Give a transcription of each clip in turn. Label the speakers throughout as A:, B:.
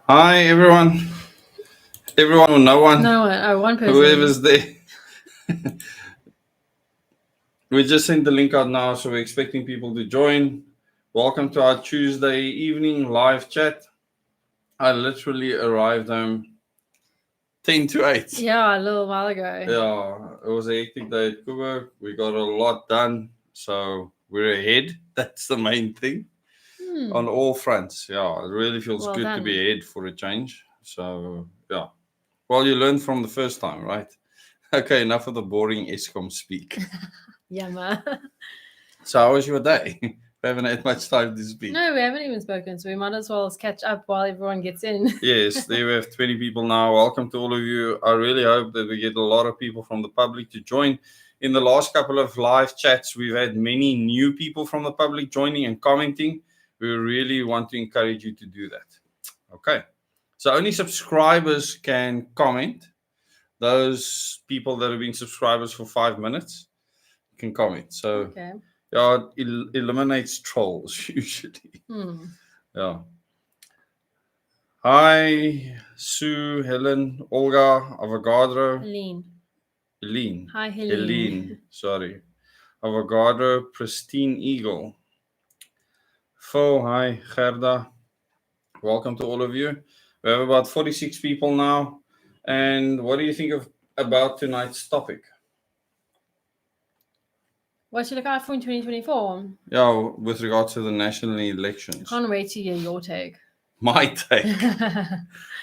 A: Hi, everyone. Everyone or no one,
B: No one. Oh, one person.
A: whoever's there. We just sent the link out now, so we're expecting people to join. Welcome to our Tuesday evening live chat. I literally arrived home 10 to 8.
B: Yeah, a little while ago.
A: Yeah, it was a hectic day at Kuba. We got a lot done, so we're ahead. That's the main thing on all fronts. Yeah, it really feels
B: Well
A: good to
B: done.
A: be ahead for a change. So, yeah. Well, you learned from the first time, right? Okay, enough of the boring ESCOM speak.
B: Yeah, ma.
A: So, how was your day? We haven't had much time to speak.
B: No, we haven't even spoken, so we might as well catch up while everyone gets in.
A: Yes, there we have 20 people now. Welcome to all of you. I really hope that we get a lot of people from the public to join. In the last couple of live chats, we've had many new people from the public joining and commenting. We really want to encourage you to do that. Okay. So, only subscribers can comment. Those people that have been subscribers for 5 minutes can comment. So,
B: Okay.
A: yeah, it eliminates trolls usually. Yeah. Hi, Sue, Helen, Olga, Avogadro,
B: Helene. Hi, Helene.
A: Helene, sorry. Avogadro, Pristine Eagle. Phil, hi, Gerda. Welcome to all of you. We have about 46 people now. And what do you think about tonight's topic?
B: What should I look out for in 2024?
A: Yeah, with regards to the national elections.
B: Can't wait to hear your take.
A: My take.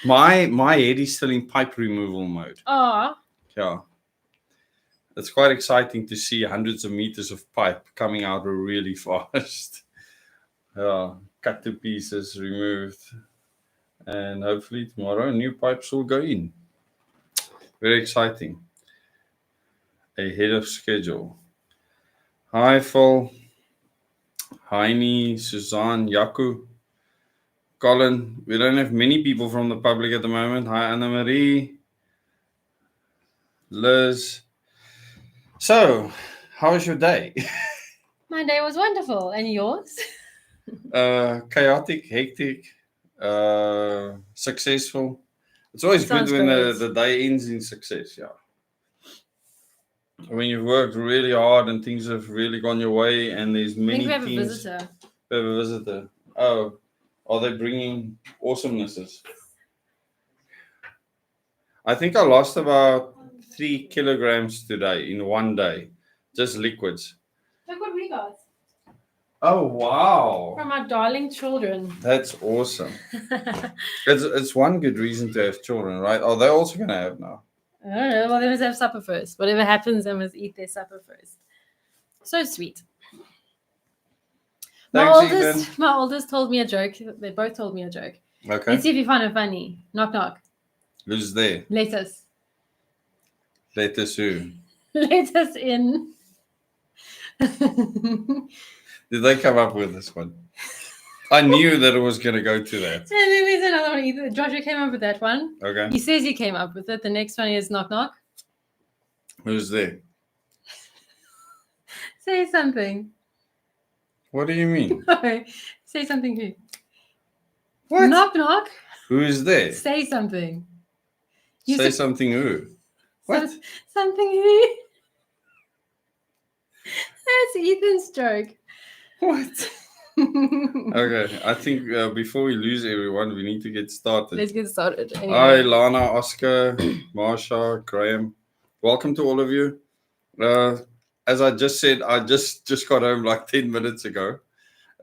A: My head is still in pipe removal mode.
B: Ah.
A: Yeah. It's quite exciting to see hundreds of meters of pipe coming out really fast. Yeah, cut to pieces, removed. And hopefully tomorrow new pipes will go in. Very exciting. Ahead of schedule. Hi, Phil. Heini, Suzanne, Yaku, Colin. We don't have many people from the public at the moment. Hi, Anna Marie, Liz. So, how was your day?
B: My day was wonderful. And yours?
A: Chaotic, hectic, successful. It's always good when the day ends in success, yeah. When you've worked really hard and things have really gone your way and there's many
B: I think we have
A: teams.
B: a visitor.
A: We have a visitor. Oh, are they bringing awesomenesses? I think I lost about 3 kilograms today in one day. Just liquids.
B: Look what we got.
A: Oh, wow.
B: From our darling children.
A: That's awesome. It's one good reason to have children, right? Are they also going to have now?
B: I don't know. Well, they must have supper first. Whatever happens, they must eat their supper first. So sweet.
A: Thanks,
B: my oldest told me a joke. They both told me a joke.
A: Okay.
B: Let's see if you find it funny. Knock, knock.
A: Who's there?
B: Lettuce.
A: Lettuce who?
B: Lettuce in.
A: Did they come up with this one? I knew that it was going to go to that.
B: And then there's another one. Joshua came up with that one.
A: Okay.
B: He says he came up with it. The next one is knock, knock.
A: Who's there?
B: Say something.
A: What do you mean?
B: No. Say something who?
A: What?
B: Knock, knock.
A: Who is there?
B: Say something.
A: Say something who? What?
B: Something who? That's Ethan's joke.
A: What? Okay, I think before we lose everyone, we need to get started.
B: Let's get started. Anyway.
A: Hi, Lana, Oscar, Marsha, Graham. Welcome to all of you. As I just said, I just got home like 10 minutes ago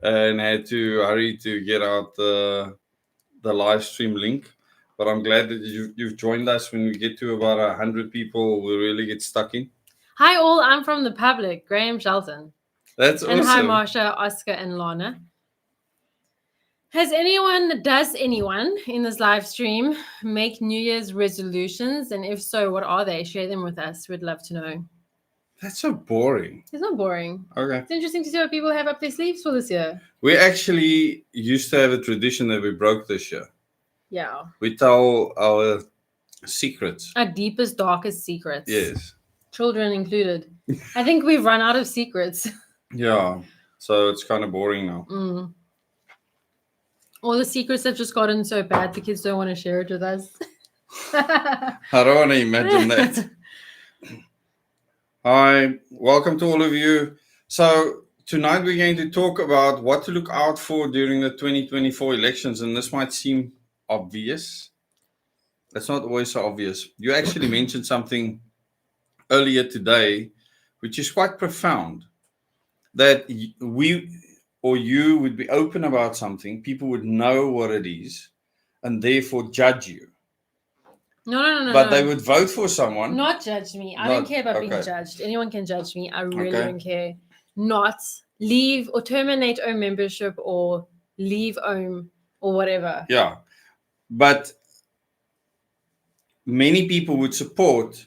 A: and had to hurry to get out the live stream link. But I'm glad that you've joined us. When we get to about 100 people, we'll really get stuck in.
B: Hi all, I'm from the public, Graham Shelton.
A: That's
B: and
A: awesome.
B: And hi Marsha, Oscar, and Lana. Does anyone in this live stream make New Year's resolutions? And if so, what are they? Share them with us. We'd love to know.
A: That's so boring.
B: It's not boring.
A: Okay.
B: It's interesting to see what people have up their sleeves for this year.
A: We actually used to have a tradition that we broke this year.
B: Yeah.
A: We tell our secrets.
B: Our deepest, darkest secrets.
A: Yes.
B: Children included. I think we've run out of secrets.
A: Yeah. So it's kind of boring now.
B: All the secrets have just gotten so bad the kids don't want to share it with us.
A: I don't want to imagine that. Hi, welcome to all of you. So tonight we're going to talk about what to look out for during the 2024 elections, and this might seem obvious. It's not always so obvious. You actually mentioned something earlier today, which is quite profound, that we or you would be open about something, people would know what it is, and therefore judge you.
B: No.
A: But they would vote for someone.
B: Not judge me. I don't care about being judged. Anyone can judge me. I really don't care. Not leave or terminate OHM membership or leave OHM or whatever.
A: Yeah. But many people would support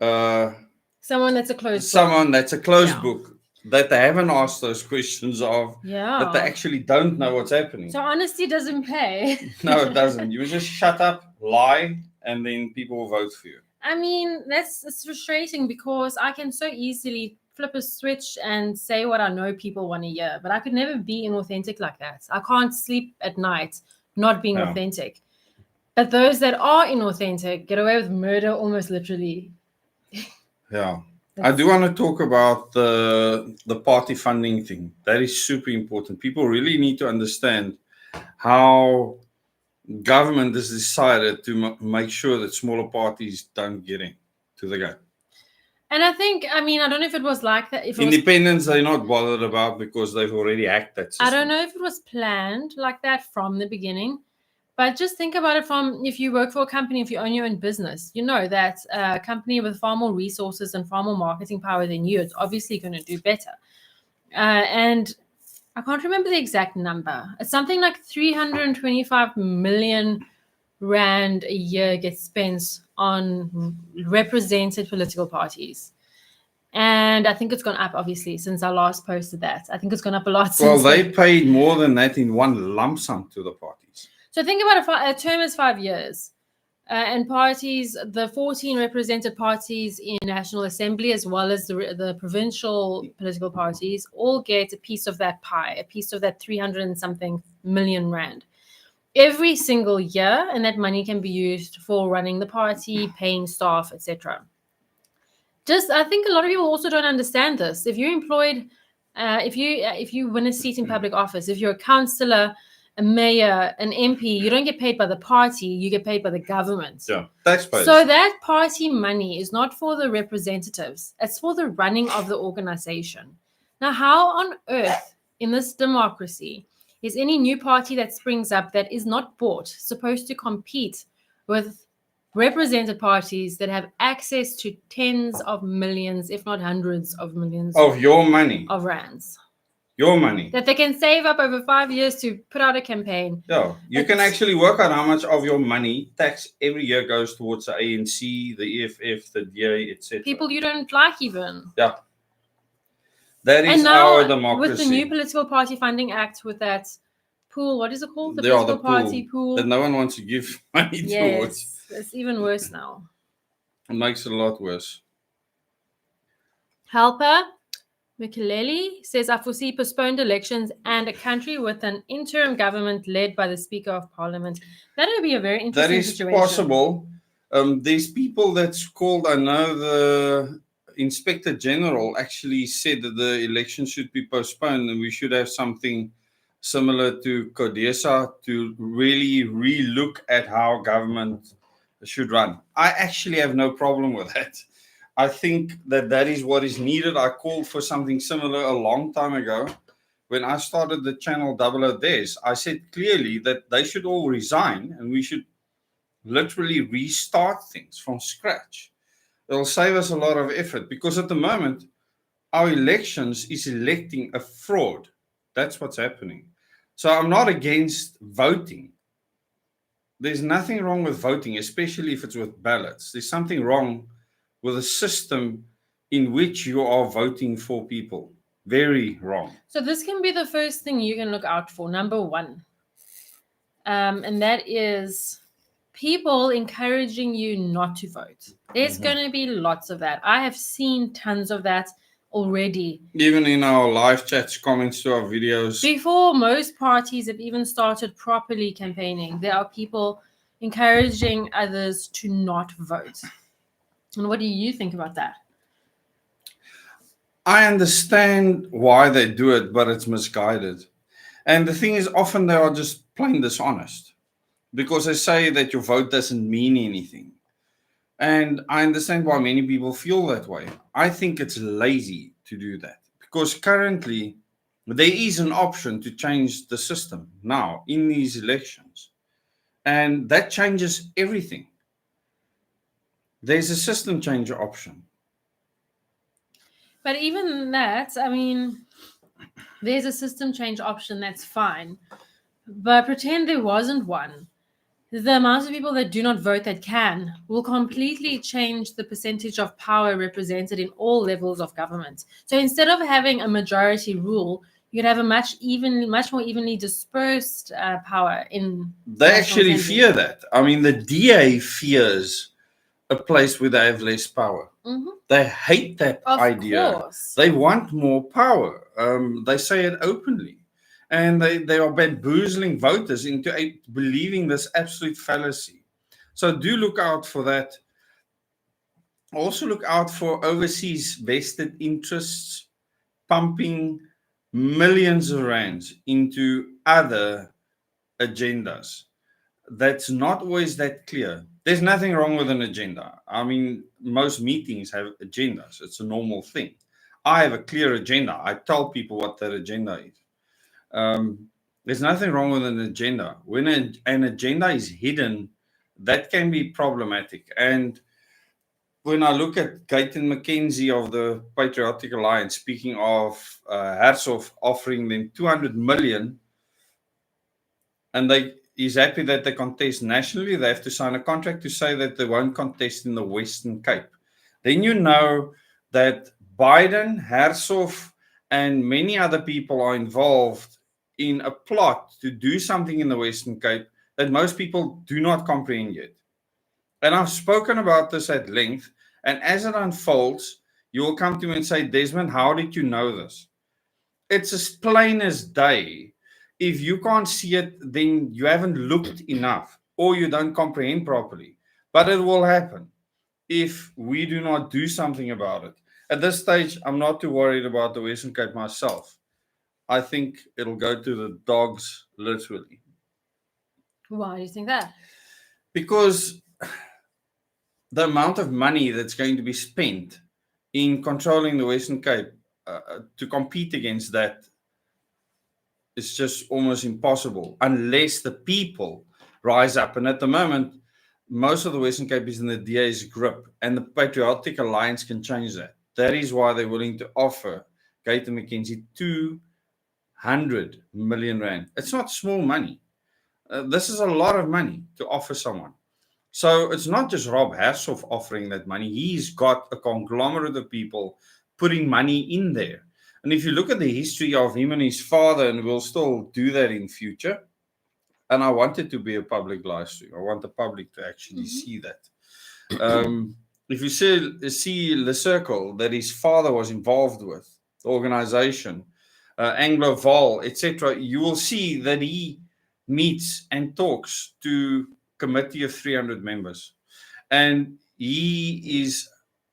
B: someone that's a closed
A: book that they haven't asked those questions of, that they actually don't know what's happening.
B: So honesty doesn't pay.
A: No, it doesn't. You just shut up, lie, and then people will vote for you.
B: I mean, it's frustrating because I can so easily flip a switch and say what I know people want to hear, but I could never be inauthentic like that. I can't sleep at night not being authentic. But those that are inauthentic get away with murder almost literally.
A: Yeah. I do want to talk about the party funding thing. That is super important. People really need to understand how government has decided to make sure that smaller parties don't get into the game.
B: And I think, I don't know if it was like that. If
A: independents, they're not bothered about because they've already hacked that system.
B: I don't know if it was planned like that from the beginning, but just think about it from if you work for a company, if you own your own business, you know that a company with far more resources and far more marketing power than you, it's obviously going to do better. And I can't remember the exact number. It's something like 325 million rand a year gets spent on represented political parties. And I think it's gone up, obviously, since I last posted that. I think it's gone up a lot.
A: Well, they paid more than that in one lump sum to the parties.
B: So think about a term is 5 years. And parties, the 14 represented parties in National Assembly, as well as the provincial political parties, all get a piece of that pie, a piece of that 300 and something million rand every single year. And that money can be used for running the party, paying staff, etc. I think a lot of people also don't understand this. If you're employed, if you win a seat in public office, if you're a councillor, a mayor, an MP, you don't get paid by the party, you get paid by the government.
A: Yeah, taxpayers.
B: So that party money is not for the representatives, it's for the running of the organization. Now, how on earth in this democracy is any new party that springs up that is not bought supposed to compete with represented parties that have access to tens of millions, if not hundreds of millions
A: of your money,
B: of rands?
A: Your money
B: that they can save up over 5 years to put out a campaign.
A: Yeah, you can actually work out how much of your money tax every year goes towards the ANC, the EFF, the DA, etc.
B: People you don't like even.
A: Yeah. That is our democracy.
B: With the new Political Party Funding Act, with that pool, what is it called? The political party pool.
A: That no one wants to give money towards.
B: It's even worse now.
A: It makes it a lot worse.
B: Helper Mikeleli says, I foresee postponed elections and a country with an interim government led by the Speaker of Parliament. That would be a very interesting situation.
A: That is possible. There's people that's called, I know the Inspector General actually said that the election should be postponed and we should have something similar to CODESA to really re-look at how government should run. I actually have no problem with that. I think that is what is needed. I called for something similar a long time ago. When I started the channel 00 Days, I said clearly that they should all resign and we should literally restart things from scratch. It'll save us a lot of effort because at the moment, our elections is electing a fraud. That's what's happening. So I'm not against voting. There's nothing wrong with voting, especially if it's with ballots. There's something wrong with a system in which you are voting for people. Very wrong.
B: So this can be the first thing you can look out for, number one. And that is people encouraging you not to vote. There's going to be lots of that. I have seen tons of that. already.
A: Even in our live chats, comments to our videos.
B: Before most parties have even started properly campaigning, there are people encouraging others to not vote. And what do you think about that?
A: I understand why they do it, but it's misguided. And the thing is, often they are just plain dishonest because they say that your vote doesn't mean anything. And I understand why many people feel that way. I think it's lazy to do that because currently there is an option to change the system now in these elections. And that changes everything. There's a system change option.
B: But even that, I mean, there's a system change option, that's fine. But pretend there wasn't one. The amount of people that do not vote that can will completely change the percentage of power represented in all levels of government. So instead of having a majority rule, you'd have a much more evenly dispersed power in.
A: They actually fear that. I mean, the DA fears a place where they have less power.
B: Mm-hmm.
A: They hate that idea.
B: Course.
A: They want more power. They say it openly. And they are bamboozling voters into believing this absolute fallacy. So do look out for that. Also look out for overseas vested interests pumping millions of rands into other agendas. That's not always that clear. There's nothing wrong with an agenda. I mean, most meetings have agendas. It's a normal thing. I have a clear agenda. I tell people what that agenda is. There's nothing wrong with an agenda. When an agenda is hidden, that can be problematic. And when I look at Gayton McKenzie of the Patriotic Alliance, speaking of Hertzhoff offering them 200 million, and he's happy that they contest nationally, they have to sign a contract to say that they won't contest in the Western Cape. Then you know that Biden, Hertzhoff, and many other people are involved in a plot to do something in the Western Cape that most people do not comprehend yet. And I've spoken about this at length. And as it unfolds, you will come to me and say, Desmond, how did you know this? It's as plain as day. If you can't see it, then you haven't looked enough or you don't comprehend properly. But it will happen if we do not do something about it. At this stage, I'm not too worried about the Western Cape myself. I think it'll go to the dogs, literally.
B: Why do you think that?
A: Because the amount of money that's going to be spent in controlling the Western Cape to compete against that is just almost impossible unless the people rise up. And at the moment, most of the Western Cape is in the DA's grip, and the Patriotic Alliance can change that. That is why they're willing to offer Gayton McKenzie 200 million rand. It's not small money. This is a lot of money to offer someone. So it's not just Rob Hertzhoff offering that money. He's got a conglomerate of people putting money in there. And if you look at the history of him and his father, and we'll still do that in future, and I want it to be a public live stream. I want the public to actually see that. If you see the circle that his father was involved with, the organization, Anglo Vol, etc., you will see that he meets and talks to committee of 300 members. And he is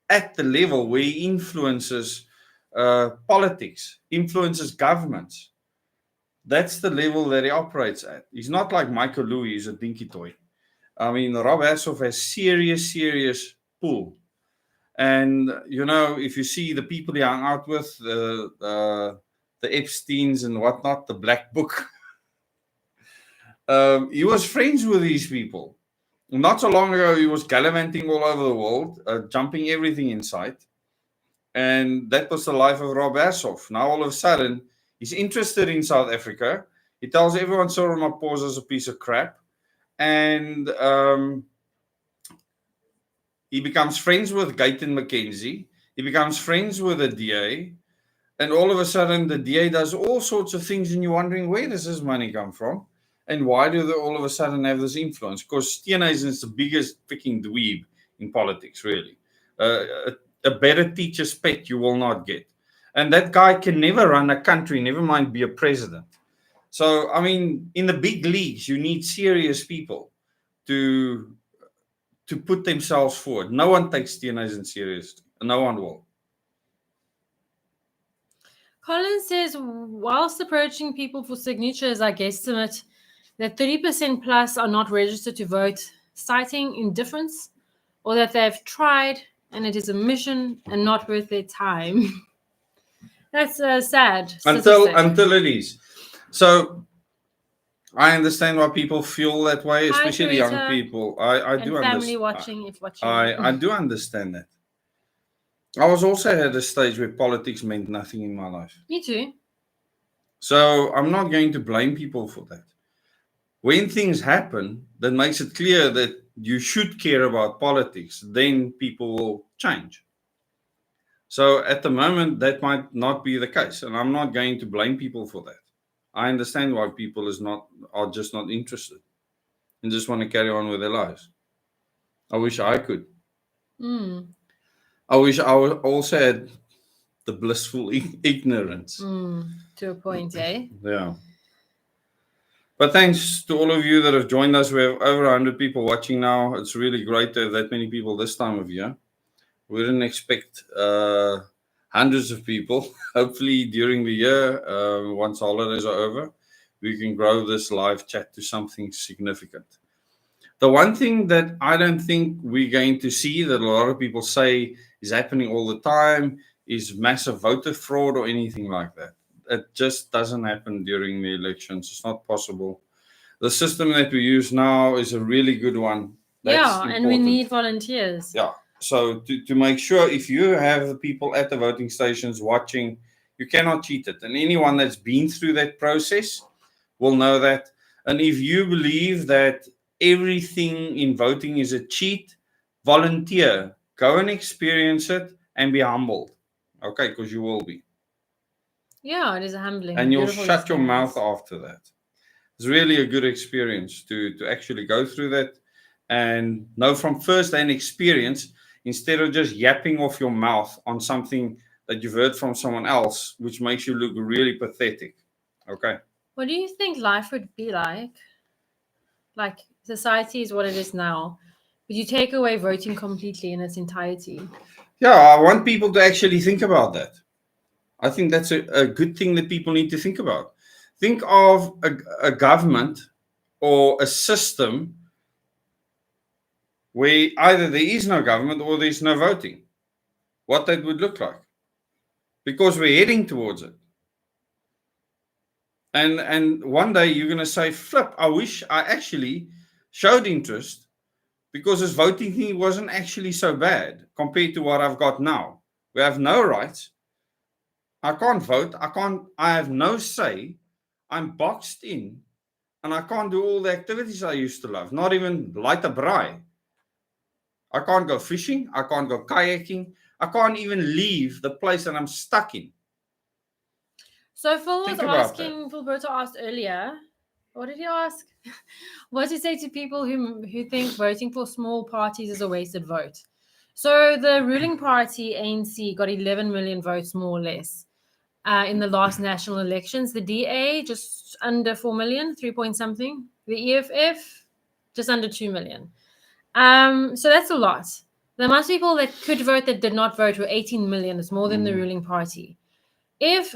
A: at the level where he influences politics, influences governments. That's the level that he operates at. He's not like Michael Louis, he's a dinky toy. I mean, Rob Hertzhoff has serious pull. And, you know, if you see the people he hung out with, the Epsteins and whatnot, the Black Book, he was friends with these people. Not so long ago, he was gallivanting all over the world, jumping everything in sight. And that was the life of Rob Hertzhoff. Now, all of a sudden, he's interested in South Africa. He tells everyone Cyril Ramaphosa is a piece of crap. And he becomes friends with Gayton McKenzie. He becomes friends with the DA. And all of a sudden, the DA does all sorts of things, and you're wondering, where does this money come from? And why do they all of a sudden have this influence? Because Steenhuisen is the biggest freaking dweeb in politics, really. A better teacher's pet you will not get. And that guy can never run a country, never mind be a president. So, I mean, in the big leagues, you need serious people to put themselves forward. No one takes TNAs seriously. No one will.
B: Colin says, whilst approaching people for signatures, I guesstimate that 30% plus are not registered to vote, citing indifference or that they've tried and it is a mission and not worth their time. That's sad.
A: Until it is. So I understand why people feel that way, especially young
B: Teresa,
A: people. I
B: and
A: do
B: family
A: understand.
B: watching, if watching.
A: I do understand that. I was also at a stage where politics meant nothing in my life.
B: Me too.
A: So I'm not going to blame people for that. When things happen that makes it clear that you should care about politics, then people will change. So at the moment, that might not be the case, and I'm not going to blame people for that. I understand why people are just not interested and just want to carry on with their lives. I wish I could. I wish I also had the blissful ignorance.
B: To a point, eh?
A: Yeah. But thanks to all of you that have joined us. We have over 100 people watching now. It's really great to have that many people this time of year. We didn't expect hundreds of people. Hopefully during the year, once holidays are over, we can grow this live chat to something significant. The one thing that I don't think we're going to see that a lot of people say is happening all the time is massive voter fraud or anything like that. It just doesn't happen during the elections. It's not possible. The system that we use now is a really good one.
B: That's important. And we need volunteers.
A: Yeah. So to make sure if you have the people at the voting stations watching, you cannot cheat it. And anyone that's been through that process will know that. And if you believe that everything in voting is a cheat, volunteer. Go and experience it and be humbled. Okay, because you will be.
B: Yeah, it is a humbling.
A: And you'll shut your mouth after that. It's really a good experience to actually go through that and know from first-hand experience instead of just yapping off your mouth on something that you've heard from someone else, which makes you look really pathetic. Okay.
B: What do you think life would be like? Like society is what it is now. Would you take away voting completely in its entirety?
A: Yeah, I want people to actually think about that. I think that's a good thing that people need to think about. Think of a government or a system where either there is no government or there's no voting. What that would look like. Because we're heading towards it. And one day you're going to say, flip, I wish I actually showed interest because this voting thing wasn't actually so bad compared to what I've got now. We have no rights. I can't vote. I have no say. I'm boxed in and I can't do all the activities I used to love, not even light a braai. I can't go fishing. I can't go kayaking. I can't even leave the place that I'm stuck in.
B: So Phil was asking, Philberto asked earlier, what did he ask? What did he say to people who think voting for small parties is a wasted vote? So the ruling party, ANC, got 11 million votes, more or less, in the last national elections. The DA, just under 4 million, 3 point something. The EFF, just under 2 million. So that's a lot. The amount of people that could vote that did not vote were 18 million. It's more than the ruling party. If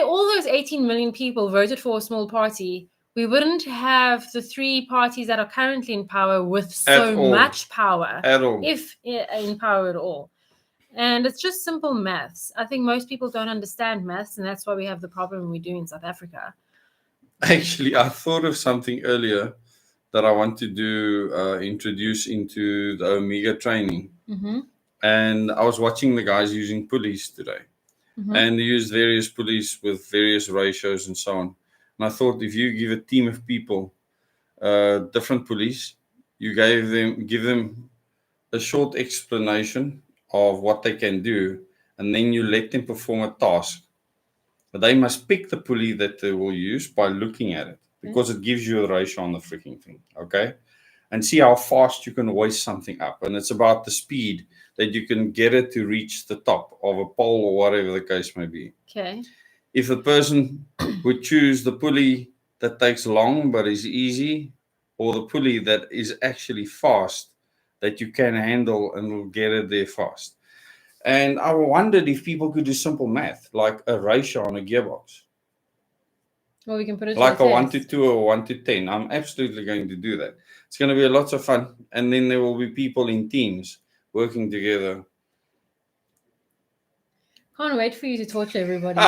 B: all those 18 million people voted for a small party, we wouldn't have the three parties that are currently in power with so much power, if in power at all. And it's just simple maths. I think most people don't understand maths, and that's why we have the problem we do in South Africa.
A: Actually, I thought of something earlier that I want to do, introduce into the Omega training.
B: Mm-hmm.
A: And I was watching the guys using pulleys today. Mm-hmm. And they use various pulleys with various ratios and so on. And I thought if you give a team of people different pulleys, you give them a short explanation of what they can do, and then you let them perform a task. But they must pick the pulley that they will use by looking at it, because it gives you a ratio on the freaking thing. Okay? and see how fast you can hoist something up. And it's about the speed that you can get it to reach the top of a pole or whatever the case may be.
B: Okay.
A: If the person would choose the pulley that takes long but is easy, or the pulley that is actually fast, that you can handle and will get it there fast. And I wondered if people could do simple math, like a ratio on a gearbox,
B: Well, we can put it
A: like
B: to
A: a
B: the
A: 1 to
B: test.
A: 2 or 1 to 10. I'm absolutely going to do that. It's going to be lots of fun. And then there will be people in teams working together.
B: Can't wait for you to torture everybody.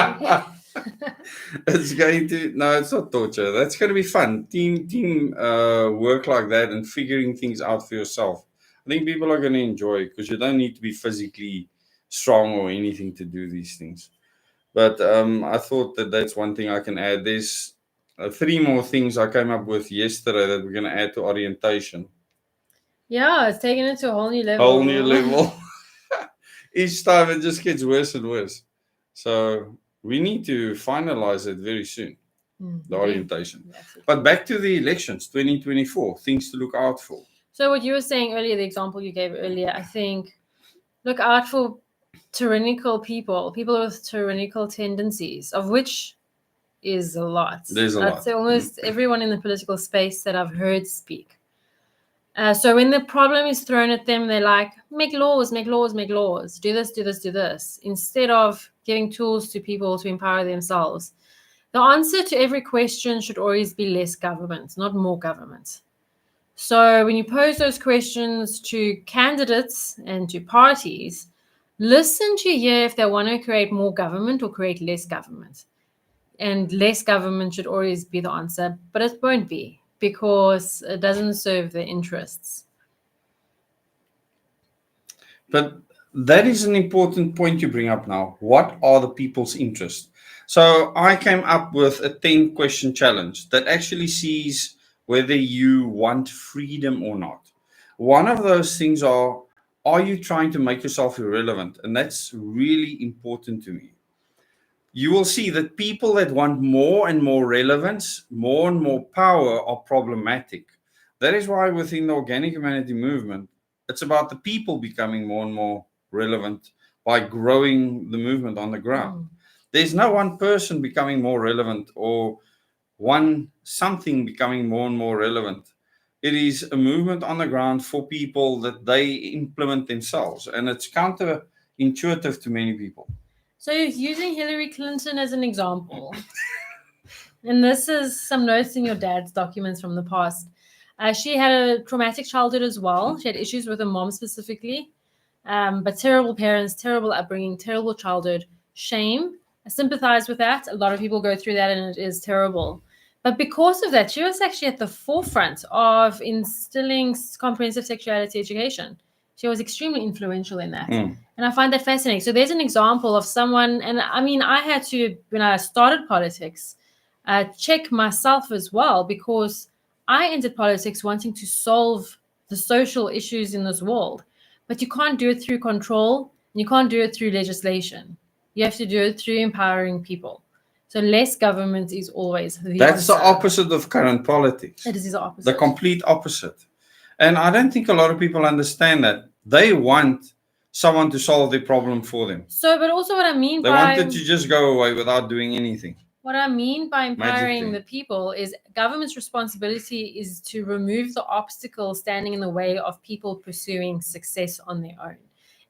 A: It's going to, no, it's not torture. That's going to be fun. Team work like that and figuring things out for yourself. I think people are going to enjoy it because you don't need to be physically strong or anything to do these things. But I thought that that's one thing I can add. There's three more things I came up with yesterday that we're going to add to orientation.
B: Yeah, it's taking it to a whole new level.
A: Whole new level. Each time it just gets worse and worse. So we need to finalize it very soon, the orientation. But back to the elections, 2024, things to look out for.
B: So what you were saying earlier, the example you gave earlier, I think look out for tyrannical people with tyrannical tendencies, of which is a lot.
A: There's a lot.
B: I'd say almost everyone in the political space that I've heard speak. So when the problem is thrown at them, they're like, make laws, make laws, make laws. Do this, do this, do this. Instead of giving tools to people to empower themselves. The answer to every question should always be less government, not more government. So when you pose those questions to candidates and to parties, listen to hear if they want to create more government or create less government. And less government should always be the answer, but it won't be because it doesn't serve their interests.
A: But that is an important point you bring up now. What are the people's interests? So I came up with a 10-question challenge that actually sees whether you want freedom or not. One of those things are you trying to make yourself irrelevant? And that's really important to me. You will see that people that want more and more relevance, more and more power are problematic. That is why within the organic humanity movement, it's about the people becoming more and more relevant by growing the movement on the ground. There's no one person becoming more relevant or one something becoming more and more relevant. It is a movement on the ground for people that they implement themselves. And it's counterintuitive to many people.
B: So using Hillary Clinton as an example, and this is some notes in your dad's documents from the past. She had a traumatic childhood as well. She had issues with her mom specifically, but terrible parents, terrible upbringing, terrible childhood, shame. I sympathize with that. A lot of people go through that and it is terrible. But because of that, she was actually at the forefront of instilling comprehensive sexuality education. She was extremely influential in that. And I find that fascinating. So there's an example of someone, and I mean, I had to, when I started politics, check myself as well, because I entered politics wanting to solve the social issues in this world. But you can't do it through control, and you can't do it through legislation. You have to do it through empowering people. So less government is always the
A: That's
B: answer.
A: the opposite of current politics.
B: It is the opposite.
A: The complete opposite. And I don't think a lot of people understand that. They want someone to solve their problem for them.
B: So, but also what I mean
A: They want it to just go away without doing anything.
B: What I mean by empowering the people is government's responsibility is to remove the obstacles standing in the way of people pursuing success on their own.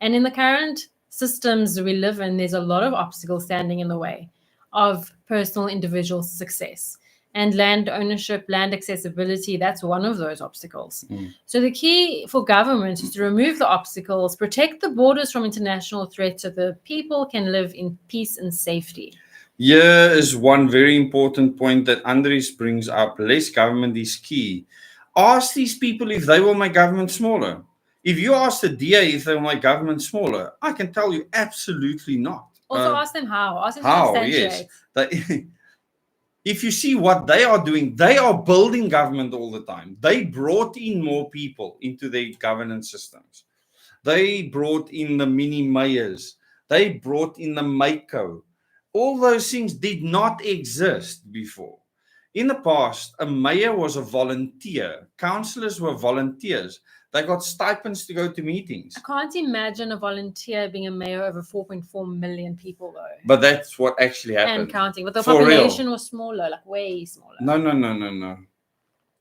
B: And in the current systems we live in, there's a lot of obstacles standing in the way of personal individual success. And land ownership, land accessibility, that's one of those obstacles. So the key for government is to remove the obstacles, protect the borders from international threats so the people can live in peace and safety.
A: Here is one very important point that Andries brings up. Less government is key. Ask these people if they will make government smaller. If you ask the DA if they will make government smaller, I can tell you absolutely not.
B: Also ask them how. Ask them
A: how,
B: to
A: yes. If you see what they are doing, they are building government all the time. They brought in more people into their governance systems. They brought in the mini mayors. They brought in the MACO. All those things did not exist before. In the past, a mayor was a volunteer. Councillors were volunteers. They got stipends to go to meetings.
B: I can't imagine a volunteer being a mayor over 4.4 million people, though.
A: But that's what actually happened.
B: And counting. But the
A: For
B: population
A: real.
B: was smaller, like way smaller.
A: No.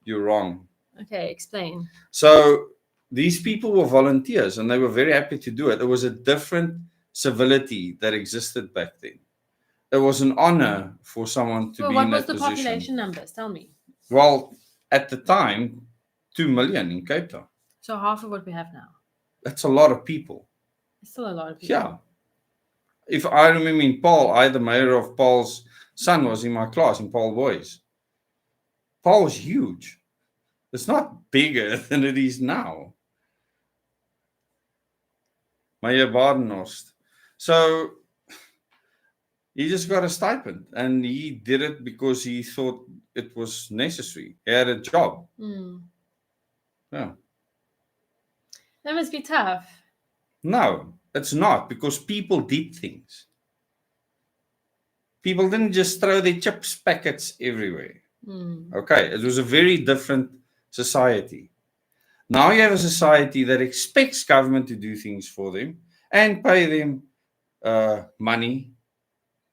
A: You're wrong.
B: Okay, explain.
A: So these people were volunteers and they were very happy to do it. There was a different civility that existed back then. It was an honor for someone to be in that position. What was the
B: population numbers? Tell me.
A: Well, at the time, 2 million in Cape Town.
B: So half of what we have now.
A: That's a lot of people.
B: It's still a lot of people.
A: Yeah. If I remember in Paul, the mayor of Paul's son was in my class, in Paul Boys. Paul was huge. It's not bigger than it is now. Mayor Badenhorst. So he just got a stipend and he did it because he thought it was necessary. He had a job. Yeah.
B: That must be tough.
A: No, it's not, because people did things. People didn't just throw their chips packets everywhere. Okay, it was a very different society. Now you have a society that expects government to do things for them and pay them money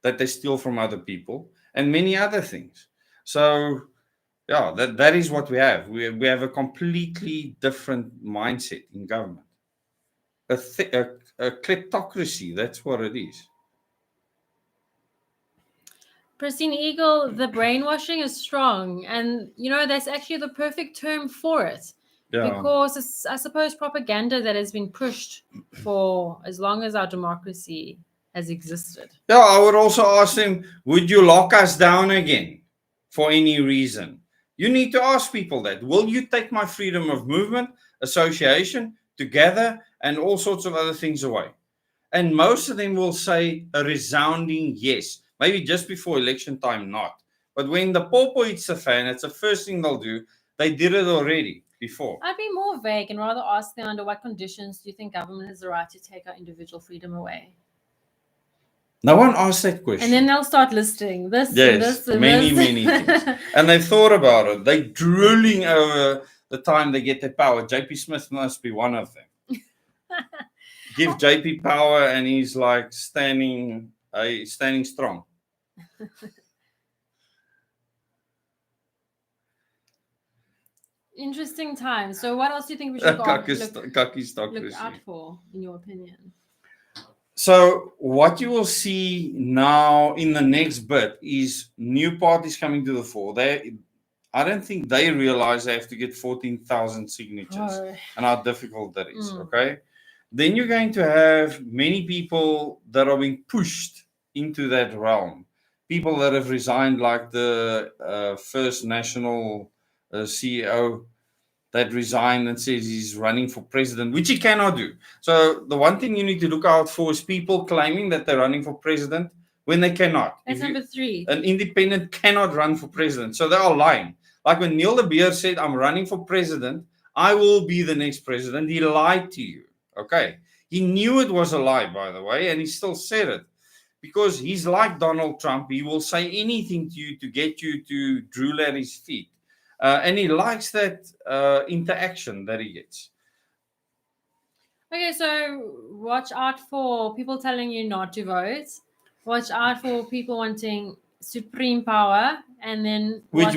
A: that they steal from other people and many other things. So, yeah, that is what we have. We have a completely different mindset in government. A kleptocracy, that's what it is.
B: Pristine Eagle, the brainwashing is strong. And, that's actually the perfect term for it. Yeah. Because it's, I suppose, propaganda that has been pushed for as long as our democracy has existed.
A: Yeah, I would also ask them, would you lock us down again for any reason? You need to ask people that. Will you take my freedom of movement, association, to gather, and all sorts of other things away? And most of them will say a resounding yes. Maybe just before election time, not. But when the popo hits the fan, it's the first thing they'll do. They did it already before.
B: I'd be more vague and rather ask them, under what conditions do you think government has the right to take our individual freedom away?
A: No one asked that question.
B: And then they'll start listing this,
A: yes,
B: and this, and
A: many
B: this.
A: things. And they've thought about it. They're drooling over the time they get their power. JP Smith must be one of them. Give JP power and he's like standing strong.
B: Interesting time. So what else do you think we should look out for, in your opinion?
A: So what you will see now in the next bit is new parties coming to the fore. I don't think they realize they have to get 14,000 signatures and how difficult that is, okay? Then you're going to have many people that are being pushed into that realm. People that have resigned, like the First National CEO that resigned and says he's running for president, which he cannot do. So the one thing you need to look out for is people claiming that they're running for president when they cannot.
B: That's number 3.
A: An independent cannot run for president. So they are lying. Like when Neil de Beer said, I'm running for president, I will be the next president. He lied to you. Okay. He knew it was a lie, by the way, and he still said it. Because he's like Donald Trump. He will say anything to you to get you to drool at his feet. And he likes that interaction that he gets.
B: Okay, so watch out for people telling you not to vote. Watch out for people wanting supreme power, and then
A: which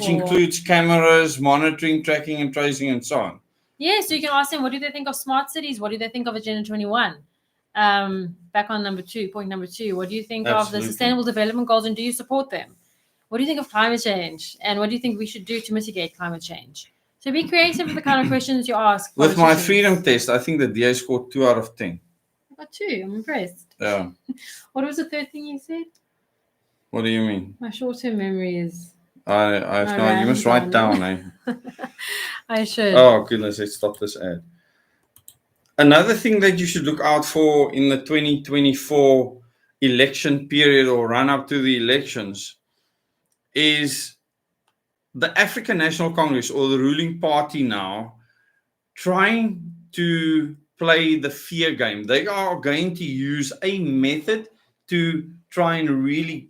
A: includes cameras, monitoring, tracking, and tracing, and so on.
B: Yeah, so you can ask them, what do they think of smart cities? What do they think of Agenda 21? Back on point number 2. What do you think of the Sustainable Development Goals, and do you support them? What do you think of climate change? And what do you think we should do to mitigate climate change? So be creative with the kind of questions you ask.
A: With my freedom test, I think the DA scored 2 out of 10.
B: I got 2. I'm impressed.
A: Yeah.
B: What was the third thing you said?
A: What do you mean?
B: My short-term memory is...
A: you must write down, eh?
B: I should.
A: Oh, goodness, let's stop this ad. Another thing that you should look out for in the 2024 election period or run up to the elections is the African National Congress, or the ruling party now, trying to play the fear game. They are going to use a method to try and really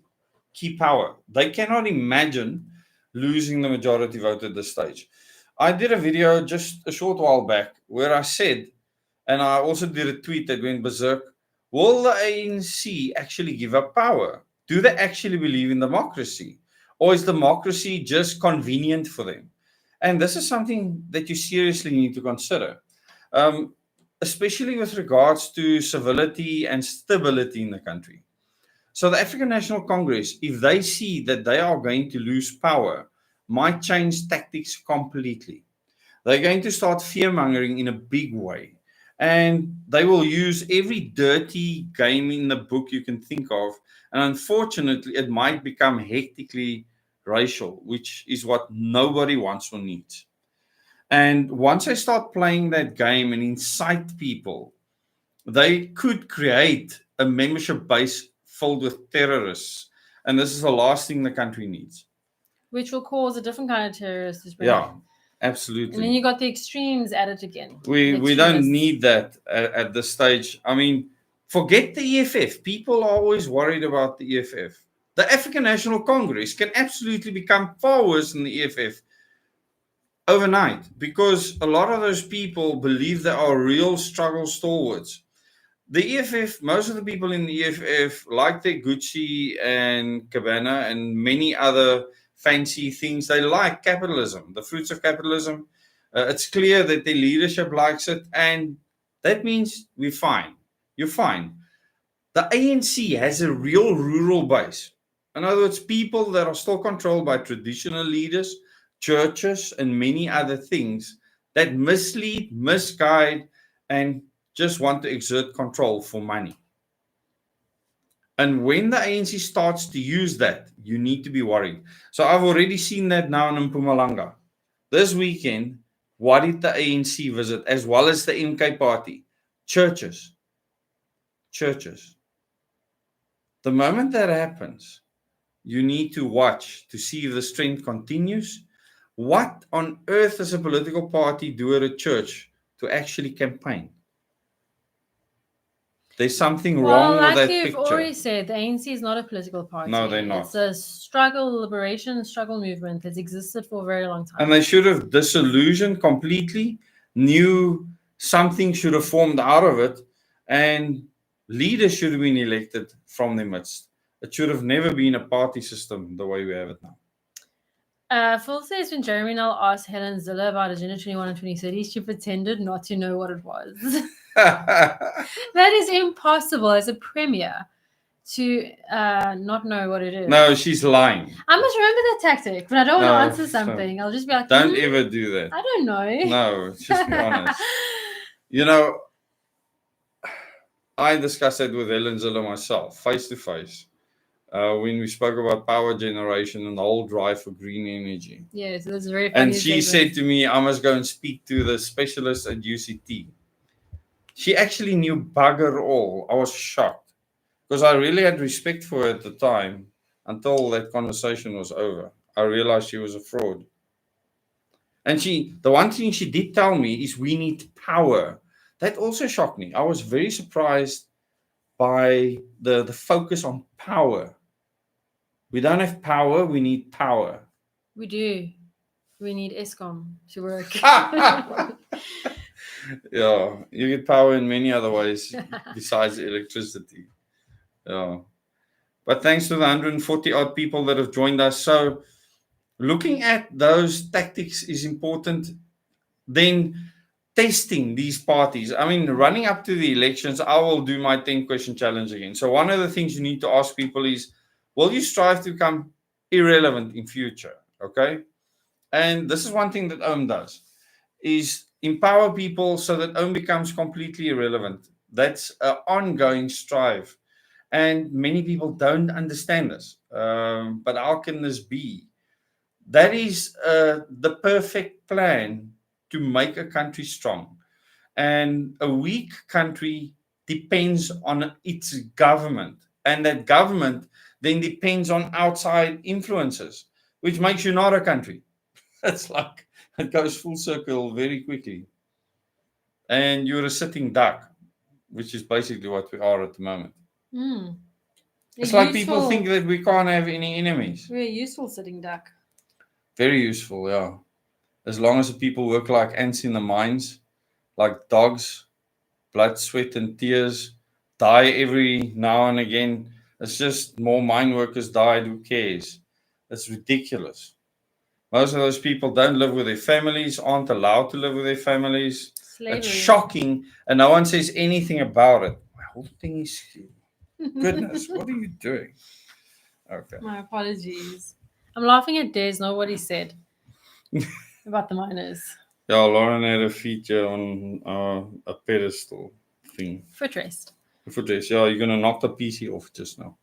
A: keep power. They cannot imagine losing the majority vote at this stage. I did a video just a short while back where I said, and I also did a tweet that went berserk, will the ANC actually give up power? Do they actually believe in democracy? Or is democracy just convenient for them? And this is something that you seriously need to consider, um, especially with regards to civility and stability in the country. So the African National Congress, if they see that they are going to lose power, might change tactics completely. They're going to start fear mongering in a big way. And they will use every dirty game in the book you can think of. And unfortunately, it might become hectically racial, which is what nobody wants or needs. And once they start playing that game and incite people, they could create a membership base filled with terrorists. And this is the last thing the country needs.
B: Which will cause a different kind of terrorist to spread.
A: Yeah, absolutely.
B: And then you got the extremes at it again.
A: We don't need that at this stage. I mean, forget the EFF. People are always worried about the EFF. The African National Congress can absolutely become far worse than the EFF overnight, because a lot of those people believe there are real struggle stalwarts. The EFF, most of the people in the EFF, like their Gucci and Cabana and many other fancy things. They like capitalism, the fruits of capitalism. It's clear that their leadership likes it, and that means we're fine. You're fine. The ANC has a real rural base. In other words, people that are still controlled by traditional leaders, churches, and many other things that mislead, misguide, and just want to exert control for money. And when the ANC starts to use that, you need to be worried. So I've already seen that now in Mpumalanga. This weekend, what did the ANC visit, as well as the MK party? Churches. Churches. The moment that happens, you need to watch to see if the trend continues. What on earth does a political party do at a church to actually campaign? There's something wrong with that picture.
B: Like you've already said, the ANC is not a political party.
A: No, they're not.
B: It's a liberation struggle movement that's existed for a very long time.
A: And they should have disillusioned completely, knew something should have formed out of it, and leaders should have been elected from their midst. It should have never been a party system the way we have it now.
B: Phil says when Jeremy Nell asked Helen Zille about Agenda 21 and 2030, she pretended not to know what it was. That is impossible as a premier to not know what it is.
A: No, she's lying.
B: I must remember that tactic, but I don't want to answer something. I'll just be like,
A: don't ever do that.
B: I don't know.
A: No, just be honest. You know, I discussed that with Helen Zille myself, face to face, when we spoke about power generation and the whole drive for green energy.
B: Yes, that's very funny.
A: And she said to me, I must go and speak to the specialist at UCT. She actually knew bugger all. I was shocked because I really had respect for her at the time until that conversation was over. I realized she was a fraud. And the one thing she did tell me is we need power. That also shocked me. I was very surprised by the focus on power. We don't have power, we need power.
B: We do. We need ESCOM to work.
A: Yeah, you get power in many other ways besides electricity. Yeah. But thanks to the 140 odd people that have joined us. So looking at those tactics is important. Then testing these parties. I mean, running up to the elections, I will do my 10-question challenge again. So one of the things you need to ask people is, will you strive to become irrelevant in future? Okay. And this is one thing that OM does, is empower people so that OM becomes completely irrelevant. That's an ongoing strive. And many people don't understand this. But how can this be? That is the perfect plan to make a country strong. And a weak country depends on its government. And that government then depends on outside influences, which makes you not a country. It's like it goes full circle very quickly. And you're a sitting duck, which is basically what we are at the moment. It's like people think that we can't have any enemies.
B: We're a useful sitting duck.
A: Very useful, yeah. As long as the people work like ants in the mines, like dogs, blood, sweat, and tears, die every now and again. It's just more mine workers died. Who cares? It's ridiculous. Most of those people don't live with their families, aren't allowed to live with their families.
B: Slavery.
A: It's shocking, and no one says anything about it. My whole thing is, goodness, what are you doing? Okay.
B: My apologies. I'm laughing at Des, not what he said about the miners.
A: Yeah, Lauren had a feature on a pedestal thing.
B: Footrest.
A: Footrest. Yeah, you're gonna knock the PC off just now.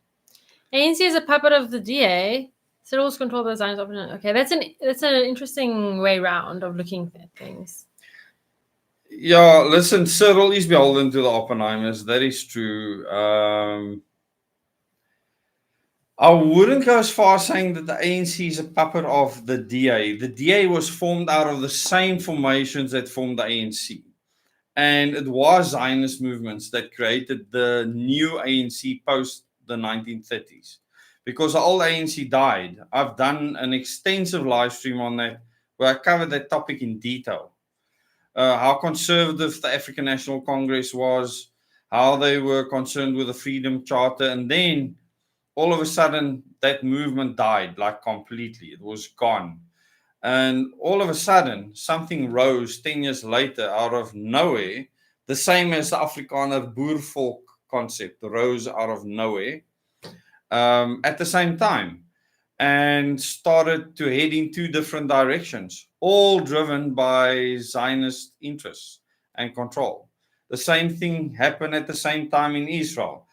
B: ANC is a puppet of the DA. Cyril's control the Zionist opposition. Okay, that's an interesting way round of looking at things.
A: Yeah, listen, Cyril is beholden to the Oppenheimers. That is true. I wouldn't go as far as saying that the ANC is a puppet of the DA. The DA was formed out of the same formations that formed the ANC. And it was Zionist movements that created the new ANC post the 1930s. Because the old ANC died. I've done an extensive live stream on that where I covered that topic in detail. How conservative the African National Congress was, how they were concerned with the Freedom Charter, and then all of a sudden that movement died, like completely. It was gone. And all of a sudden something rose 10 years later out of nowhere, the same as the Afrikaner boervolk concept rose out of nowhere at the same time, and started to head in two different directions, all driven by Zionist interests and control. The same thing happened at the same time in Israel.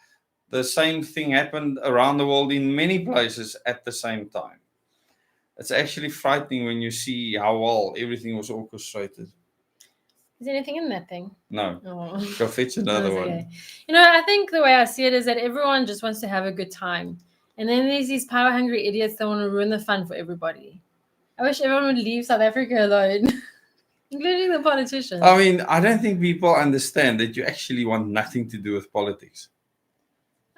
A: The same thing happened around the world in many places at the same time. It's actually frightening when you see how well everything was orchestrated.
B: Is there anything in that thing?
A: No.
B: Oh.
A: Go fetch another one.
B: Okay. You know, I think the way I see it is that everyone just wants to have a good time. And then there's these power-hungry idiots that want to ruin the fun for everybody. I wish everyone would leave South Africa alone, including the politicians.
A: I mean, I don't think people understand that you actually want nothing to do with politics.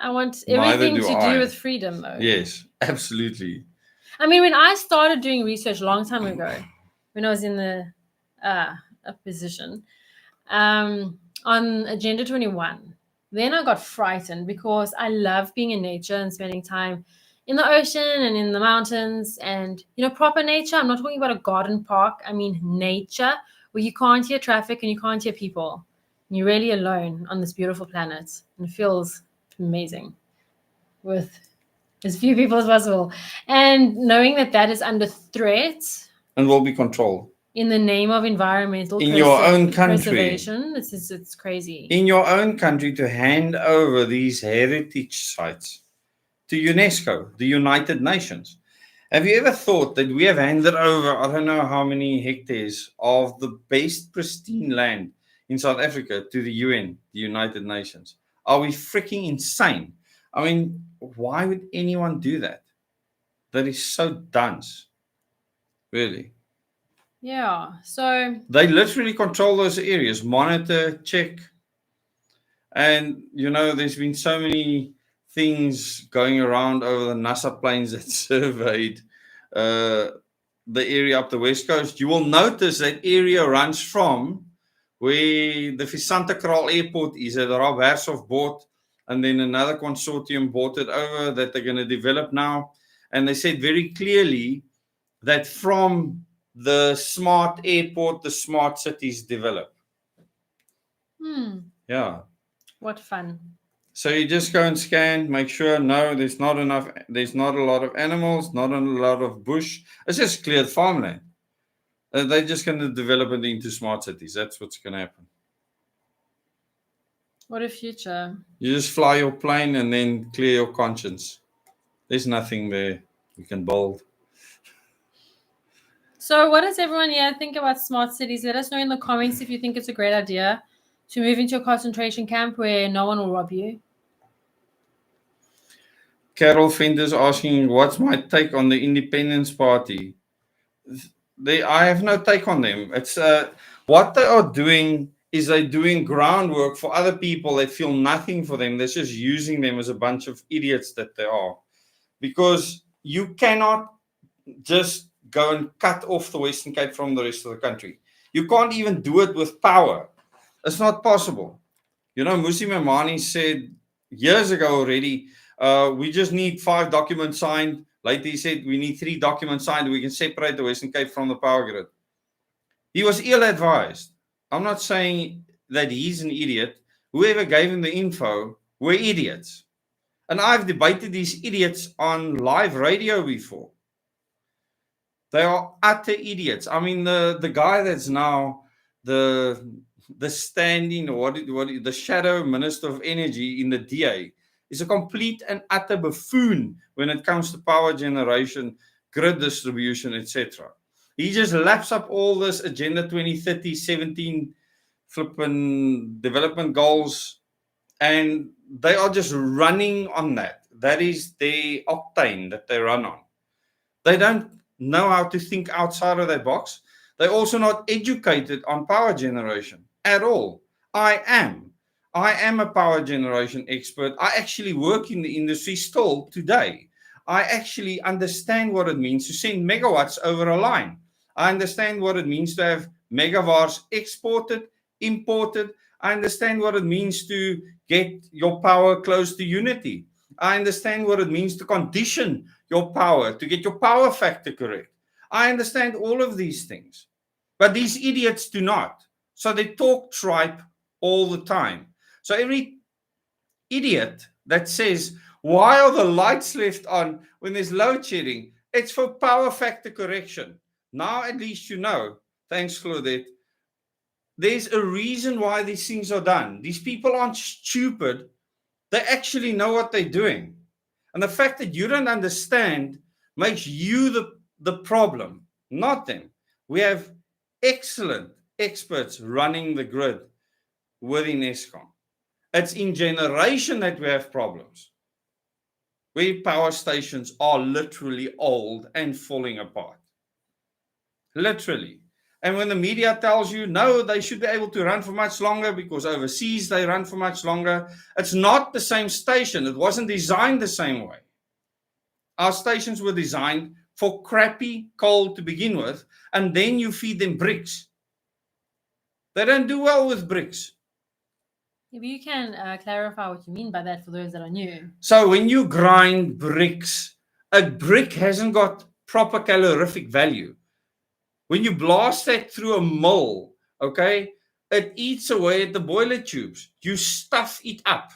B: I want everything to do with freedom, though.
A: Yes, absolutely.
B: I mean, when I started doing research a long time ago, when I was in the opposition, on Agenda 21, then I got frightened because I love being in nature and spending time in the ocean and in the mountains and, you know, proper nature. I'm not talking about a garden park. I mean nature where you can't hear traffic and you can't hear people. And you're really alone on this beautiful planet. And it feels amazing with as few people as possible. And knowing that that is under threat.
A: And will be controlled.
B: In the name of environmental
A: in your own country,
B: preservation. It's crazy.
A: In your own country to hand over these heritage sites to UNESCO, the United Nations. Have you ever thought that we have handed over, I don't know how many hectares of the best pristine land in South Africa to the UN, the United Nations? Are we freaking insane? I mean, why would anyone do that? That is so dunce. Really.
B: Yeah, so
A: they literally control those areas, monitor, check. And, you know, there's been so many things going around over the NASA planes that surveyed the area up the West Coast. You will notice that area runs from where the Visantacral Airport is, that Rob Hersov bought, and then another consortium bought it over that they're going to develop now. And they said very clearly that from the smart airport, the smart cities develop. Yeah.
B: What fun.
A: So you just go and scan, make sure, no, there's not a lot of animals, not a lot of bush. It's just cleared farmland. They're just going to develop it into smart cities. That's what's going to happen.
B: What a future.
A: You just fly your plane and then clear your conscience. There's nothing there you can build.
B: So what does everyone here think about smart cities? Let us know in the comments if you think it's a great idea to move into a concentration camp where no one will rob you.
A: Carol Fender is asking, what's my take on the Independence Party? I have no take on them. It's what they are doing is they're doing groundwork for other people that feel nothing for them. They're just using them as a bunch of idiots that they are. Because you cannot just go and cut off the Western Cape from the rest of the country. You can't even do it with power. It's not possible. You know, Musi Memani said years ago already, we just need 5 documents signed. Later he said we need 3 documents signed. We can separate the Western Cape from the power grid. He was ill-advised. I'm not saying that he's an idiot. Whoever gave him the info were idiots. And I've debated these idiots on live radio before. They are utter idiots. I mean, the guy that's now the standing, the shadow minister of energy in the DA is a complete and utter buffoon when it comes to power generation, grid distribution, etc. He just laps up all this Agenda 2030, 17 flipping development goals, and they are just running on that. That is the octane that they run on. They don't know how to think outside of that box. They're also not educated on power generation at all. I am a power generation expert. I actually work in the industry still today. I actually understand what it means to send megawatts over a line. I understand what it means to have megawatts exported, imported. I understand what it means to get your power close to unity. I understand what it means to condition your power, to get your power factor correct. I understand all of these things. But these idiots do not. So they talk tripe all the time. So every idiot that says, why are the lights left on when there's load shedding? It's for power factor correction. Now at least you know. Thanks, Claudette. There's a reason why these things are done. These people aren't stupid. They actually know what they're doing. And the fact that you don't understand makes you the problem, not them. We have excellent experts running the grid within Eskom. It's in generation that we have problems, where power stations are literally old and falling apart. Literally. And when the media tells you, no, they should be able to run for much longer because overseas they run for much longer, it's not the same station. It wasn't designed the same way. Our stations were designed for crappy coal to begin with, and then you feed them bricks. They don't do well with bricks.
B: If you can clarify what you mean by that for those that are new.
A: So when you grind bricks, a brick hasn't got proper calorific value. When you blast that through a mill, okay, it eats away at the boiler tubes. You stuff it up.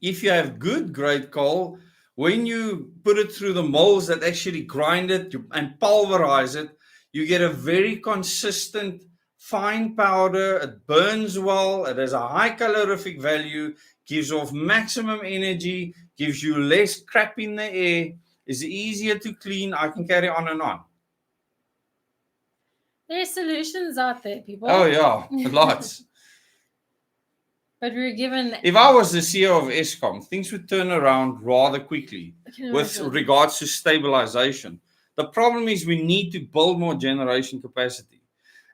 A: If you have good grade coal, when you put it through the mills that actually grind it and pulverize it, you get a very consistent fine powder. It burns well. It has a high calorific value, gives off maximum energy, gives you less crap in the air, is easier to clean. I can carry on and on.
B: There's solutions out there, people.
A: Oh, yeah, lots.
B: But we're given...
A: If I was the CEO of Eskom, things would turn around rather quickly with regards to stabilization. The problem is we need to build more generation capacity.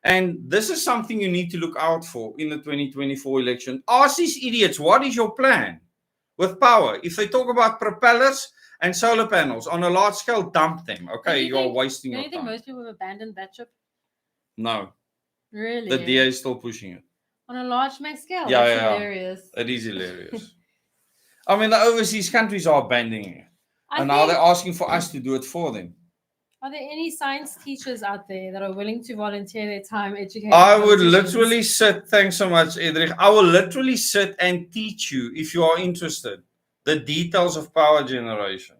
A: And this is something you need to look out for in the 2024 election. Ask these idiots, what is your plan with power? If they talk about propellers and solar panels on a large scale, dump them. Okay, you are wasting your time.
B: Do you think most people have abandoned that ship?
A: No.
B: Really?
A: The DA is still pushing it.
B: On a large mass scale?
A: Yeah,
B: That's hilarious.
A: It is hilarious. I mean, the overseas countries are abandoning it. And now they're asking for us to do it for them.
B: Are there any science teachers out there that are willing to volunteer their time educating?
A: I would literally sit, thanks so much, Edrich. I will literally sit and teach you, if you are interested, the details of power generation.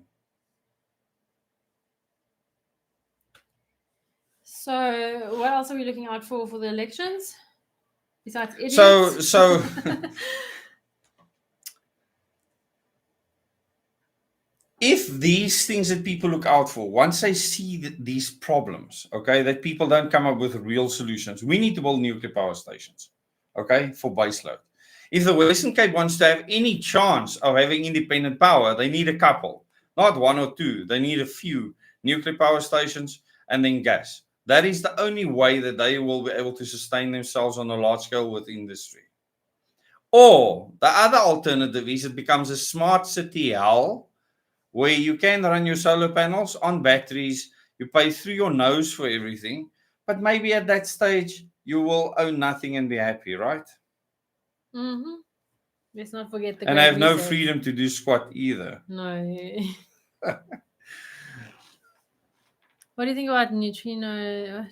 B: So, what else are we looking out for the elections? Besides idiots?
A: So if these things that people look out for, once they see these problems, okay, that people don't come up with real solutions, we need to build nuclear power stations, okay, for baseload. If the Western Cape wants to have any chance of having independent power, they need a couple, not one or two. They need a few nuclear power stations and then gas. That is the only way that they will be able to sustain themselves on a large scale with industry. Or the other alternative is it becomes a smart city hell where you can run your solar panels on batteries. You pay through your nose for everything, but maybe at that stage you will own nothing and be happy, right?
B: Mm-hmm. Let's not forget the
A: And
B: great
A: have no
B: reset.
A: freedom to do squat either.
B: No. What do you think about neutrino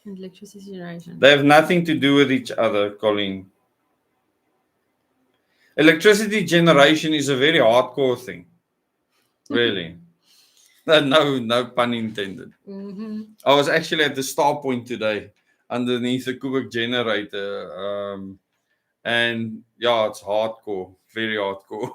B: and electricity generation?
A: They have nothing to do with each other, Colleen. Electricity generation is a very hardcore thing. Really. No pun intended.
B: Mm-hmm.
A: I was actually at the Star Point today underneath a cubic generator. And yeah, it's hardcore, very hardcore.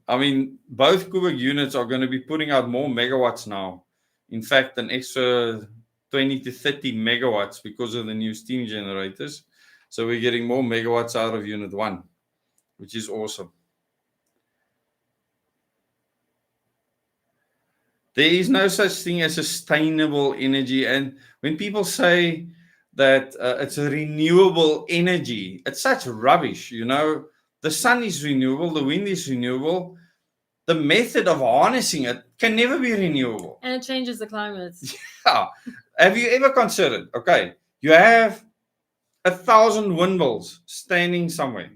A: I mean, both cubic units are going to be putting out more megawatts now. In fact, an extra 20 to 30 megawatts because of the new steam generators. So we're getting more megawatts out of unit 1, which is awesome. There is no such thing as sustainable energy. And when people say that it's a renewable energy, it's such rubbish. The sun is renewable, the wind is renewable. The method of harnessing it can never be renewable.
B: And it changes the climate.
A: Yeah. Have you ever considered, okay, you have 1,000 windmills standing somewhere.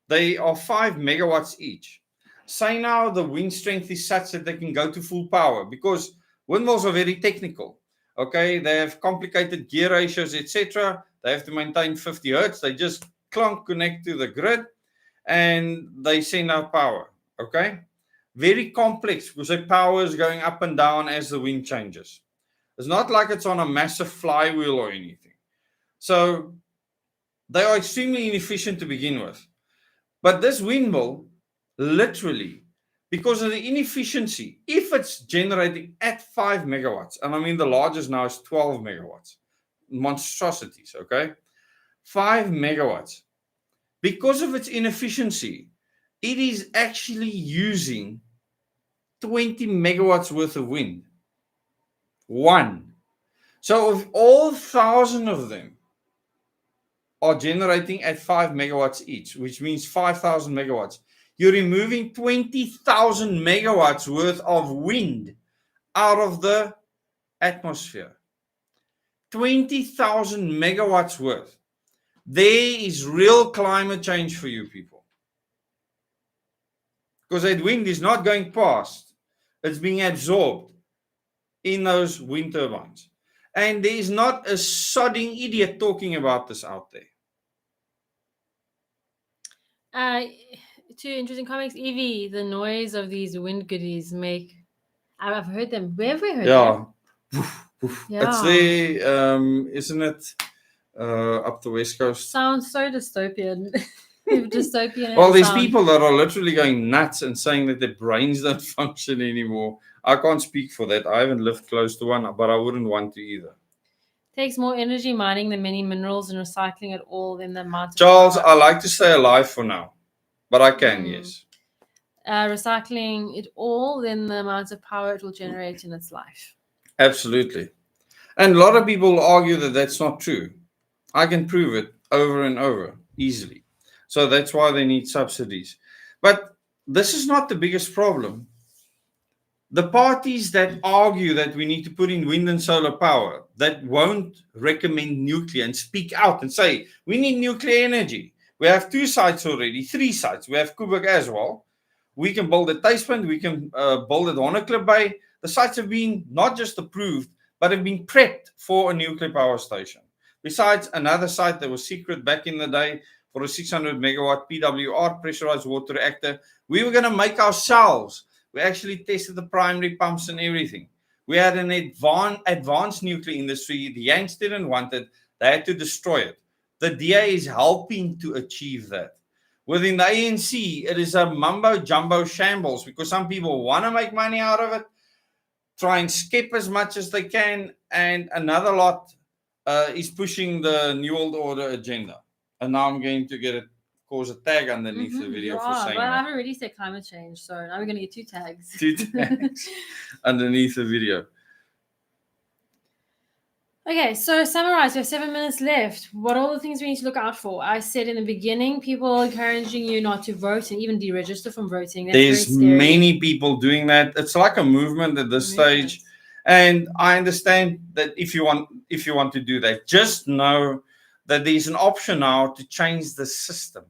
A: They are 5 megawatts each. Say now the wind strength is such that they can go to full power, because windmills are very technical. Okay, they have complicated gear ratios, etc. They have to maintain 50 hertz. They just connect to the grid and they send out power. Okay, very complex because the power is going up and down as the wind changes. It's not like it's on a massive flywheel or anything. So they are extremely inefficient to begin with. But this windmill, literally, because of the inefficiency, if it's generating at 5 megawatts, and I mean the largest now is 12 megawatts, monstrosities, okay? 5 megawatts. Because of its inefficiency, it is actually using 20 megawatts worth of wind. One. So if all 1,000 of them are generating at 5 megawatts each, which means 5,000 megawatts, you're removing 20,000 megawatts worth of wind out of the atmosphere. 20,000 megawatts worth. There is real climate change for you people. Because that wind is not going past. It's being absorbed in those wind turbines. And there is not a sodding idiot talking about this out there.
B: Two interesting comics. Evie, the noise of these wind goodies make. I've heard them. Where have we heard them?
A: Yeah. It's there, isn't it? Up the West Coast.
B: Sounds so dystopian. Dystopian.
A: Well, there's people that are literally going nuts and saying that their brains don't function anymore. I can't speak for that. I haven't lived close to one, but I wouldn't want to either.
B: Takes more energy mining than many minerals and recycling it all than the amount of
A: Charles,
B: power.
A: I like to stay alive for now, but I can, yes.
B: Recycling it all, then the amount of power it will generate in its life.
A: Absolutely. And a lot of people argue that that's not true. I can prove it over and over easily. So that's why they need subsidies. But this is not the biggest problem. The parties that argue that we need to put in wind and solar power, that won't recommend nuclear and speak out and say, we need nuclear energy. We have 2 sites already, 3 sites. We have Kuburg as well. We can build at Tuispunt. We can build at Honeycliffe Bay. The sites have been not just approved, but have been prepped for a nuclear power station. Besides another site that was secret back in the day for a 600 megawatt PWR pressurized water reactor, we were going to make ourselves. We actually tested the primary pumps and everything. We had an advanced nuclear industry. The Yanks didn't want it. They had to destroy it. The DA is helping to achieve that. Within the ANC, it is a mumbo-jumbo shambles because some people want to make money out of it, try and skip as much as they can, and another lot is pushing the New World Order agenda. And now I'm going to cause a tag underneath the video for saying
B: well,
A: that.
B: I've already said climate change, so now we're going to get 2 tags.
A: 2 tags underneath the video.
B: Okay, so summarize. We have 7 minutes left. What are all the things we need to look out for? I said in the beginning, people encouraging you not to vote and even deregister from voting. That's
A: There's
B: very scary.
A: many people doing that. It's like a movement at this stage. And I understand that if you want to do that, just know that there's an option now to change the system.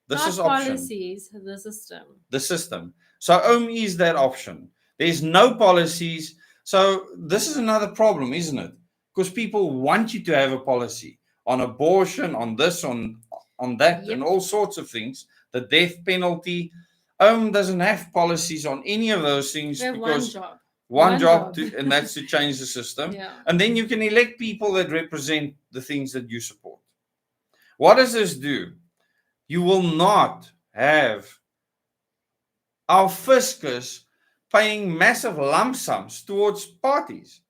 A: This
B: Not
A: is option.
B: policies, the system.
A: The system. So only is that option. There's no policies. So this is another problem, isn't it? Because people want you to have a policy on abortion, on this, on that,
B: Yep.
A: and all sorts of things. The death penalty. Doesn't have policies on any of those things
B: We have
A: because
B: one job.
A: and that's to change the system.
B: Yeah.
A: And then you can elect people that represent the things that you support. What does this do? You will not have our fiscus paying massive lump sums towards parties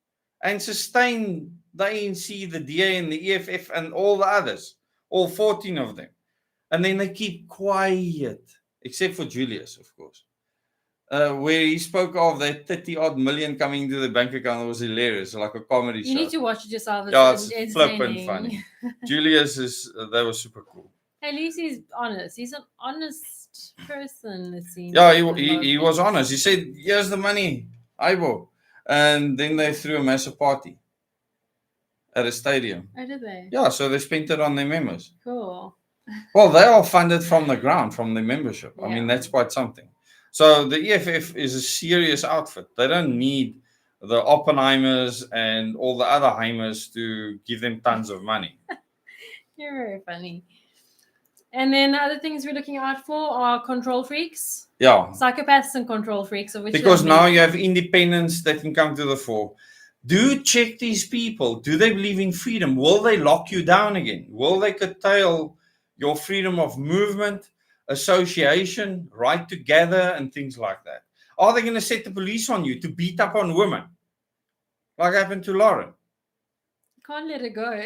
A: and sustain the ANC, the DA, and the EFF, and all the others, all 14 of them. And then they keep quiet, except for Julius, of course. Where he spoke of that 30-odd million coming into the bank account. It was hilarious, like a comedy show.
B: You need to watch it yourself.
A: It's flippin' funny. Julius that was super cool.
B: At least he's honest. He's an honest person, it seems.
A: Yeah, he was honest. He said, here's the money, Ivo. And then they threw a massive party at a stadium.
B: Oh, did they?
A: Yeah, so they spent it on their members.
B: Cool.
A: Well, they are funded from the ground, from the membership.
B: Yeah.
A: I mean, that's quite something. So the EFF is a serious outfit. They don't need the Oppenheimers and all the other Heimers to give them tons of money.
B: You're very funny. And then the other things we're looking out for are control freaks.
A: Yeah.
B: Psychopaths and control freaks. Of which
A: because now you have independents that can come to the fore. Do check these people. Do they believe in freedom? Will they lock you down again? Will they curtail your freedom of movement, association, right to gather, and things like that? Are they going to set the police on you to beat up on women? Like happened to Lauren.
B: Can't let it go.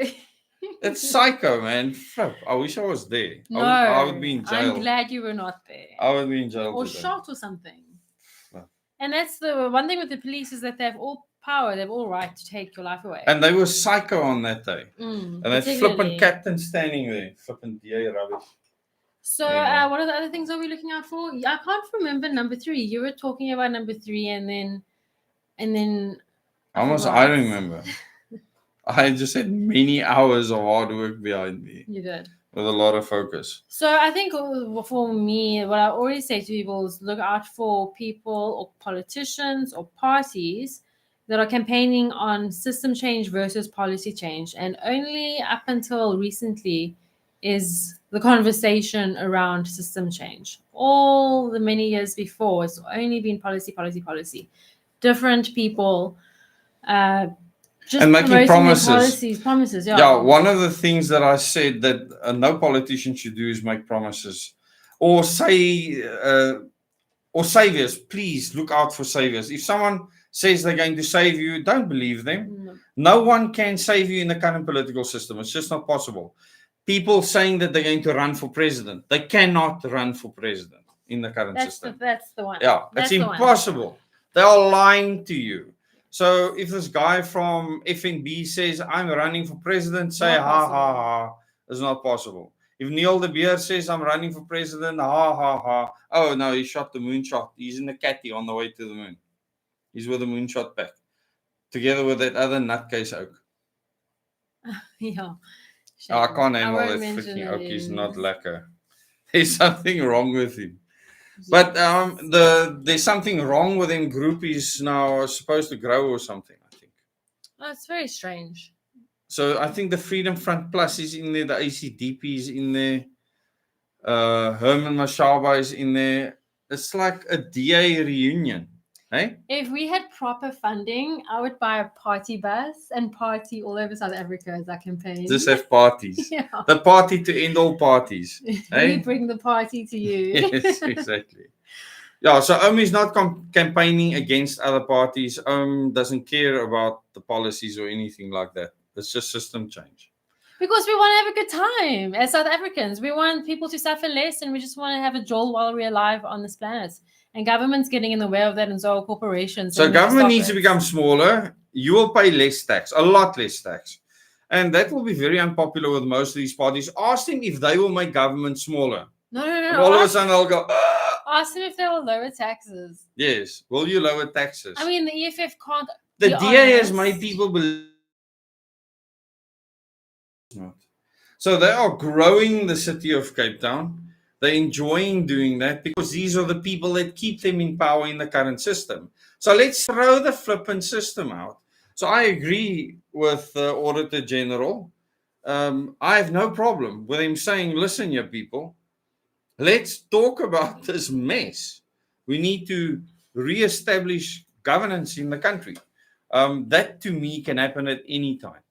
A: It's psycho, man. Flip. I wish I was there.
B: No,
A: I would be in jail.
B: I'm glad you were not there.
A: I would be in jail.
B: Or
A: today.
B: shot or something.
A: Flip.
B: And that's the one thing with the police is that they have all power. They have all right to take your life away.
A: And they were psycho on that day. And that flipping captain standing there. Flipping DA rubbish.
B: So what are the other things are we looking out for? I can't remember number 3. You were talking about number 3 and then
A: I remember. I just had many hours of hard work behind me.
B: You did.
A: With a lot of focus.
B: So I think for me, what I always say to people is look out for people or politicians or parties that are campaigning on system change versus policy change. And only up until recently is the conversation around system change. All the many years before, it's only been policy. Different people just
A: and making
B: promises.
A: Yeah, one of the things that I said that no politician should do is make promises or say, or saviors. Please look out for saviors. If someone says they're going to save you, don't believe them. No one can save you in the current political system. It's just not possible. People saying that they're going to run for president, they cannot run for president in the current system.
B: That's the one.
A: Yeah, it's impossible. They are lying to you. So if this guy from FNB says, I'm running for president, say, ha. It's not possible. If Neil de Beer says, I'm running for president, ha. Oh, no, he shot the moonshot. He's in the caddy on the way to the moon. He's with the moonshot pack. Together with that other nutcase oak.
B: Yeah.
A: I can't handle that freaking oak. He's not lekker. There's something wrong with him. But there's something wrong with them groupies now are supposed to grow or something, I think.
B: Oh, it's very strange.
A: So I think the Freedom Front Plus is in there, the ACDP is in there, Herman Mashaba is in there. It's like a DA reunion. Hey?
B: If we had proper funding, I would buy a party bus and party all over South Africa as our campaign.
A: Just have parties.
B: Yeah.
A: The party to end all parties.
B: We bring the party to you.
A: Yes, exactly. Yeah, so is not campaigning against other parties. Doesn't care about the policies or anything like that. It's just system change.
B: Because we want to have a good time as South Africans. We want people to suffer less and we just want to have a jolt while we're alive on this planet. And government's getting in the way of that, and so are corporations.
A: So
B: They need to
A: government
B: stop
A: needs to
B: it.
A: become smaller. You will pay less tax, a lot less tax. And that will be very unpopular with most of these parties. Ask them if they will make government smaller.
B: No.
A: And all of a sudden they'll go,
B: Ask them if they will lower taxes.
A: yes. Will you lower taxes?
B: I mean, the EFF can't.
A: The
B: be
A: DA has
B: honest.
A: made people believe. So they are growing the city of Cape Town. They're enjoying doing that because these are the people that keep them in power in the current system. So let's throw the flippant system out. So I agree with the Auditor General. I have no problem with him saying, listen, you people, let's talk about this mess. We need to reestablish governance in the country. That to me can happen at any time.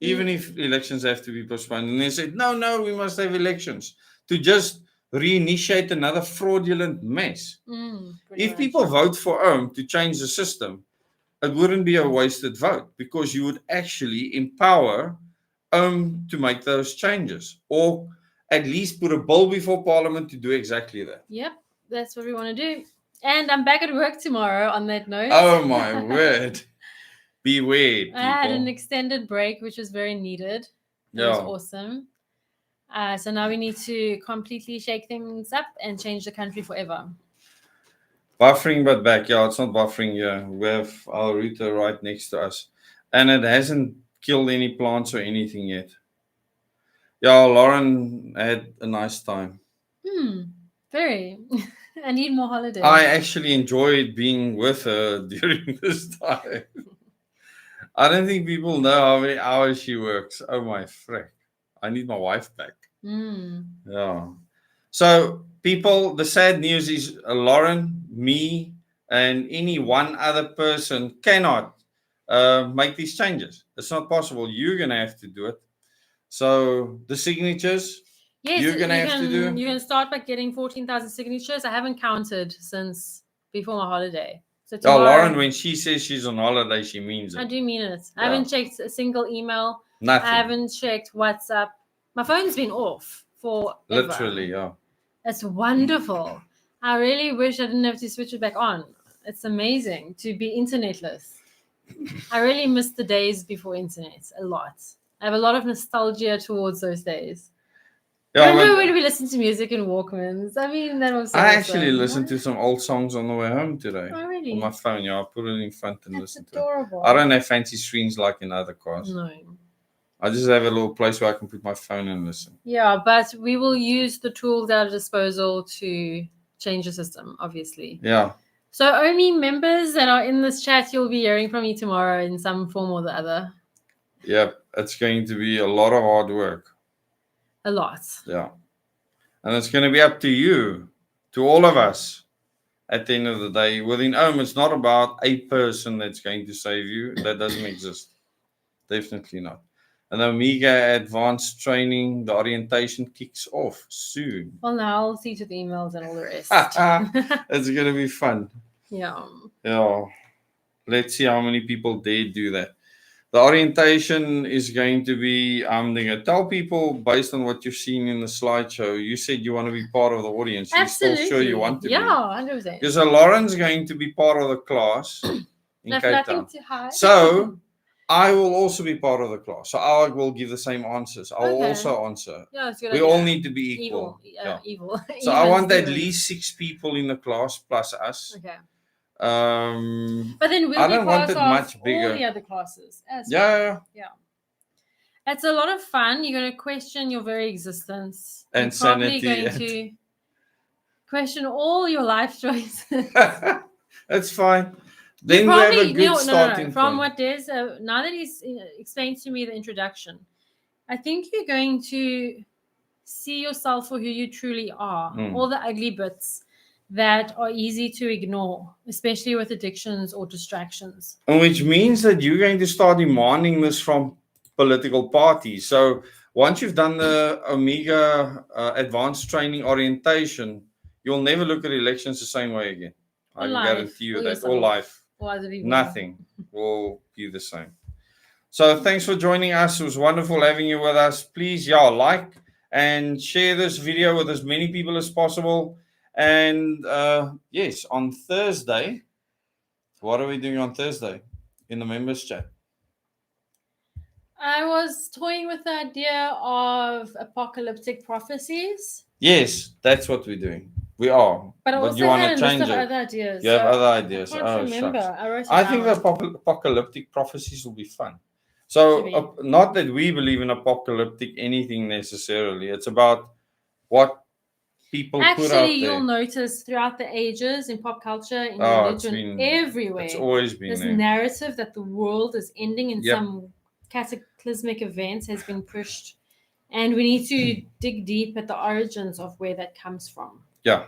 A: Even if elections have to be postponed. And they said, no, we must have elections to just reinitiate another fraudulent mess. If people vote for to change the system, it wouldn't be a wasted vote because you would actually empower to make those changes, or at least put a bill before Parliament to do exactly that.
B: Yep, that's what we want to do. And I'm back at work tomorrow on that note.
A: Oh my word. Beware, people.
B: I had an extended break, which was very needed. It was awesome. So now we need to completely shake things up and change the country forever.
A: Buffering but back. Yeah, it's not buffering here. We have our router right next to us. And it hasn't killed any plants or anything yet. Yeah, Lauren had a nice time.
B: Very. I need more holidays.
A: I actually enjoyed being with her during this time. I don't think people know how many hours she works. Oh my frick. I need my wife back. Yeah. So people, the sad news is Lauren, me, and any one other person cannot make these changes. It's not possible. You're going to have to do it. So the signatures,
B: yes,
A: you're going to have to do.
B: You can start by getting 14,000 signatures. I haven't counted since before my holiday. So tomorrow,
A: Lauren, when she says she's on holiday, she means it.
B: I do mean it. I haven't checked a single email.
A: Nothing.
B: I haven't checked WhatsApp. My phone's been off for
A: literally, yeah.
B: It's wonderful. I really wish I didn't have to switch it back on. It's amazing to be internetless. I really miss the days before internet a lot. I have a lot of nostalgia towards those days.
A: Yeah,
B: remember when we listened to music in Walkmans? I mean, that was so
A: I actually listened to some old songs on the way home today.
B: Oh, really?
A: On my phone, yeah. I put it in front and listen
B: adorable.
A: to it. I don't have fancy screens like in other cars.
B: No.
A: I just have a little place where I can put my phone and listen.
B: Yeah, but we will use the tools at our disposal to change the system, obviously.
A: Yeah.
B: So only members that are in this chat, you'll be hearing from me tomorrow in some form or the other.
A: Yep. It's going to be a lot of hard work.
B: A lot.
A: Yeah. And it's going to be up to you, to all of us, at the end of the day. Within it's not about a person that's going to save you. That doesn't exist. Definitely not. And Omega Advanced Training, the orientation kicks off soon.
B: Well, now I'll see to the emails and all the rest.
A: It's going to be fun.
B: Yeah.
A: Yeah. Let's see how many people dare do that. The orientation is going to be, I'm going to tell people based on what you've seen in the slideshow, you said you want to be part of the audience.
B: Absolutely.
A: You're still sure you want to be?
B: Yeah, 100%.
A: Because Lauren's going to be part of the class in Cape Town.
B: To hide.
A: So I will also be part of the class. So I will give the same answers. I will also answer.
B: Yeah, it's good.
A: We all need to be equal.
B: Evil.
A: So I want at least 6 people in the class plus us.
B: Okay.
A: But
B: then we'll
A: I don't want it much bigger.
B: All the other classes.
A: Yeah.
B: It's a lot of fun. You're going to question your very existence.
A: And
B: you're probably going to question all your life choices.
A: That's fine. Then we have a good starting point.
B: From what Des, now that he's explained to me the introduction, I think you're going to see yourself for who you truly are. All the ugly bits that are easy to ignore, especially with addictions or distractions.
A: And which means that you're going to start demanding this from political parties. So once you've done the Omega Advanced Training Orientation, you'll never look at elections the same way again. I can guarantee you that. Or life. Nothing will be the same. So thanks for joining us. It was wonderful having you with us. Please, like and share this video with as many people as possible. And yes, on Thursday, what are we doing on Thursday in the members chat?
B: I was toying with the idea of apocalyptic prophecies.
A: Yes, that's what we're doing. We are.
B: But I also
A: you want
B: had
A: to
B: a list
A: change
B: of
A: it.
B: other ideas.
A: You have
B: so
A: other ideas.
B: I can't remember.
A: Shucks.
B: I wrote it
A: I think the
B: down.
A: apocalyptic prophecies will be fun.
B: Should
A: So,
B: be.
A: not that we believe in apocalyptic anything necessarily. It's about what people put out
B: Actually,
A: there.
B: you'll notice throughout the ages in pop culture, in
A: It's
B: religion,
A: been-
B: everywhere,
A: It's always been
B: this
A: there.
B: narrative that the world is ending in
A: Yep.
B: some cataclysmic event has been pushed. And we need to dig deep at the origins of where that comes from.
A: Yeah.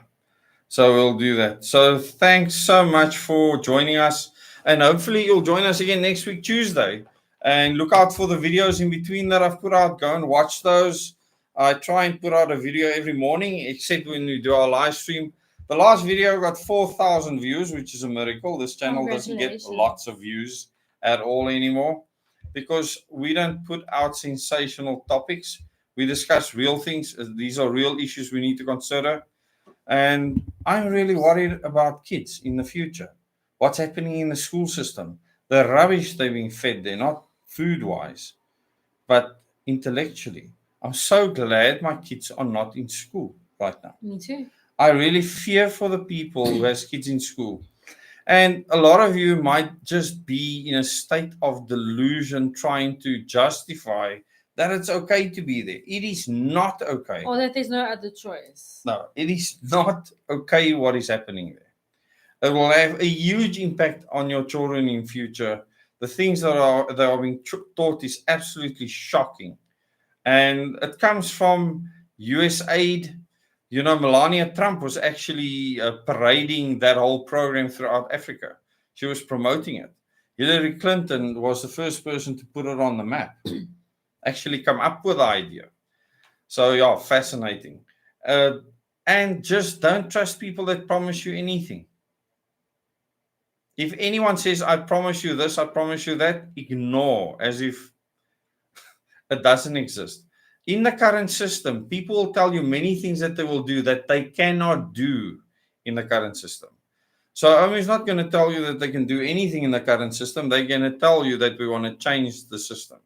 A: So we'll do that. So thanks so much for joining us. And hopefully you'll join us again next week, Tuesday. And look out for the videos in between that I've put out. Go and watch those. I try and put out a video every morning, except when we do our live stream. The last video got 4,000 views, which is a miracle. This channel doesn't get lots of views at all anymore because we don't put out sensational topics. We discuss real things. These are real issues we need to consider. And I'm really worried about kids in the future. What's happening in the school system? The rubbish they're being fed there, not food-wise, but intellectually. I'm so glad my kids are not in school right now.
B: Me too.
A: I really fear for the people who has kids in school. And a lot of you might just be in a state of delusion trying to justify that it's okay to be there. It is not okay.
B: Or that there's no other choice.
A: No, it is not okay what is happening there. It will have a huge impact on your children in future. The things that are being taught is absolutely shocking. And it comes from USAID. You know, Melania Trump was actually parading that whole program throughout Africa. She was promoting it. Hillary Clinton was the first person to put it on the map, actually come up with the idea. So, yeah, fascinating. And just don't trust people that promise you anything. If anyone says, I promise you this, I promise you that, ignore as if it doesn't exist. In the current system, people will tell you many things that they will do that they cannot do in the current system. So OMI is not going to tell you that they can do anything in the current system. They're going to tell you that we want to change the system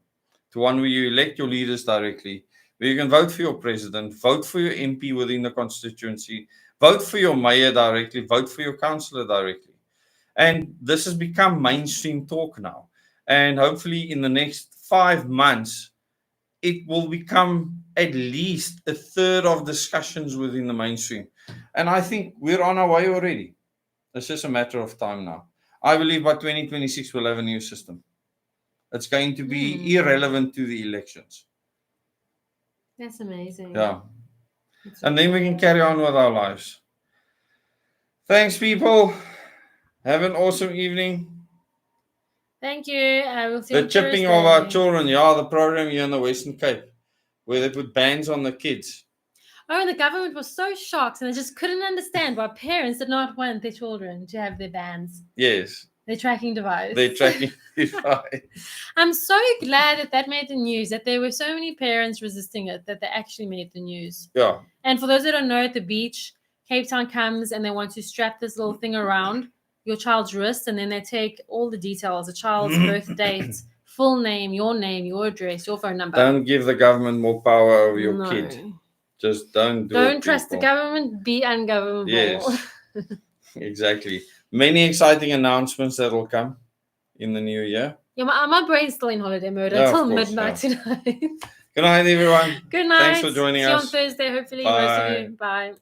A: to one where you elect your leaders directly, where you can vote for your president, vote for your MP within the constituency, vote for your mayor directly, vote for your councillor directly. And this has become mainstream talk now. And hopefully in the next 5 months, it will become at least a third of discussions within the mainstream. And I think we're on our way already. It's just a matter of time now. I believe by 2026, we'll have a new system. It's going to be irrelevant to the elections.
B: That's amazing.
A: Yeah. And then we can carry on with our lives. Thanks, people. Have an awesome evening.
B: Thank you. I will see you
A: The chipping of our children. Yeah, the program here in the Western Cape, where they put bans on the kids.
B: Oh, and the government was so shocked and they just couldn't understand why parents did not want their children to have their bans.
A: Yes.
B: Their tracking device.
A: Their tracking device.
B: I'm so glad that made the news, that there were so many parents resisting it, that they actually made the news.
A: Yeah.
B: And for those that don't know, at the beach, Cape Town comes and they want to strap this little thing around your child's wrist, and then they take all the details, the child's birth date, full name, your address, your phone number.
A: Don't give the government more power over your kid. Just don't do it.
B: Don't trust the government. Be ungovernable.
A: Yes, exactly. Many exciting announcements that will come in the new year.
B: Yeah, my brain's still in holiday mode until midnight tonight.
A: Good night, everyone.
B: Good night.
A: Thanks for joining us.
B: See you on Thursday, hopefully.
A: Bye.
B: Most of you. Bye.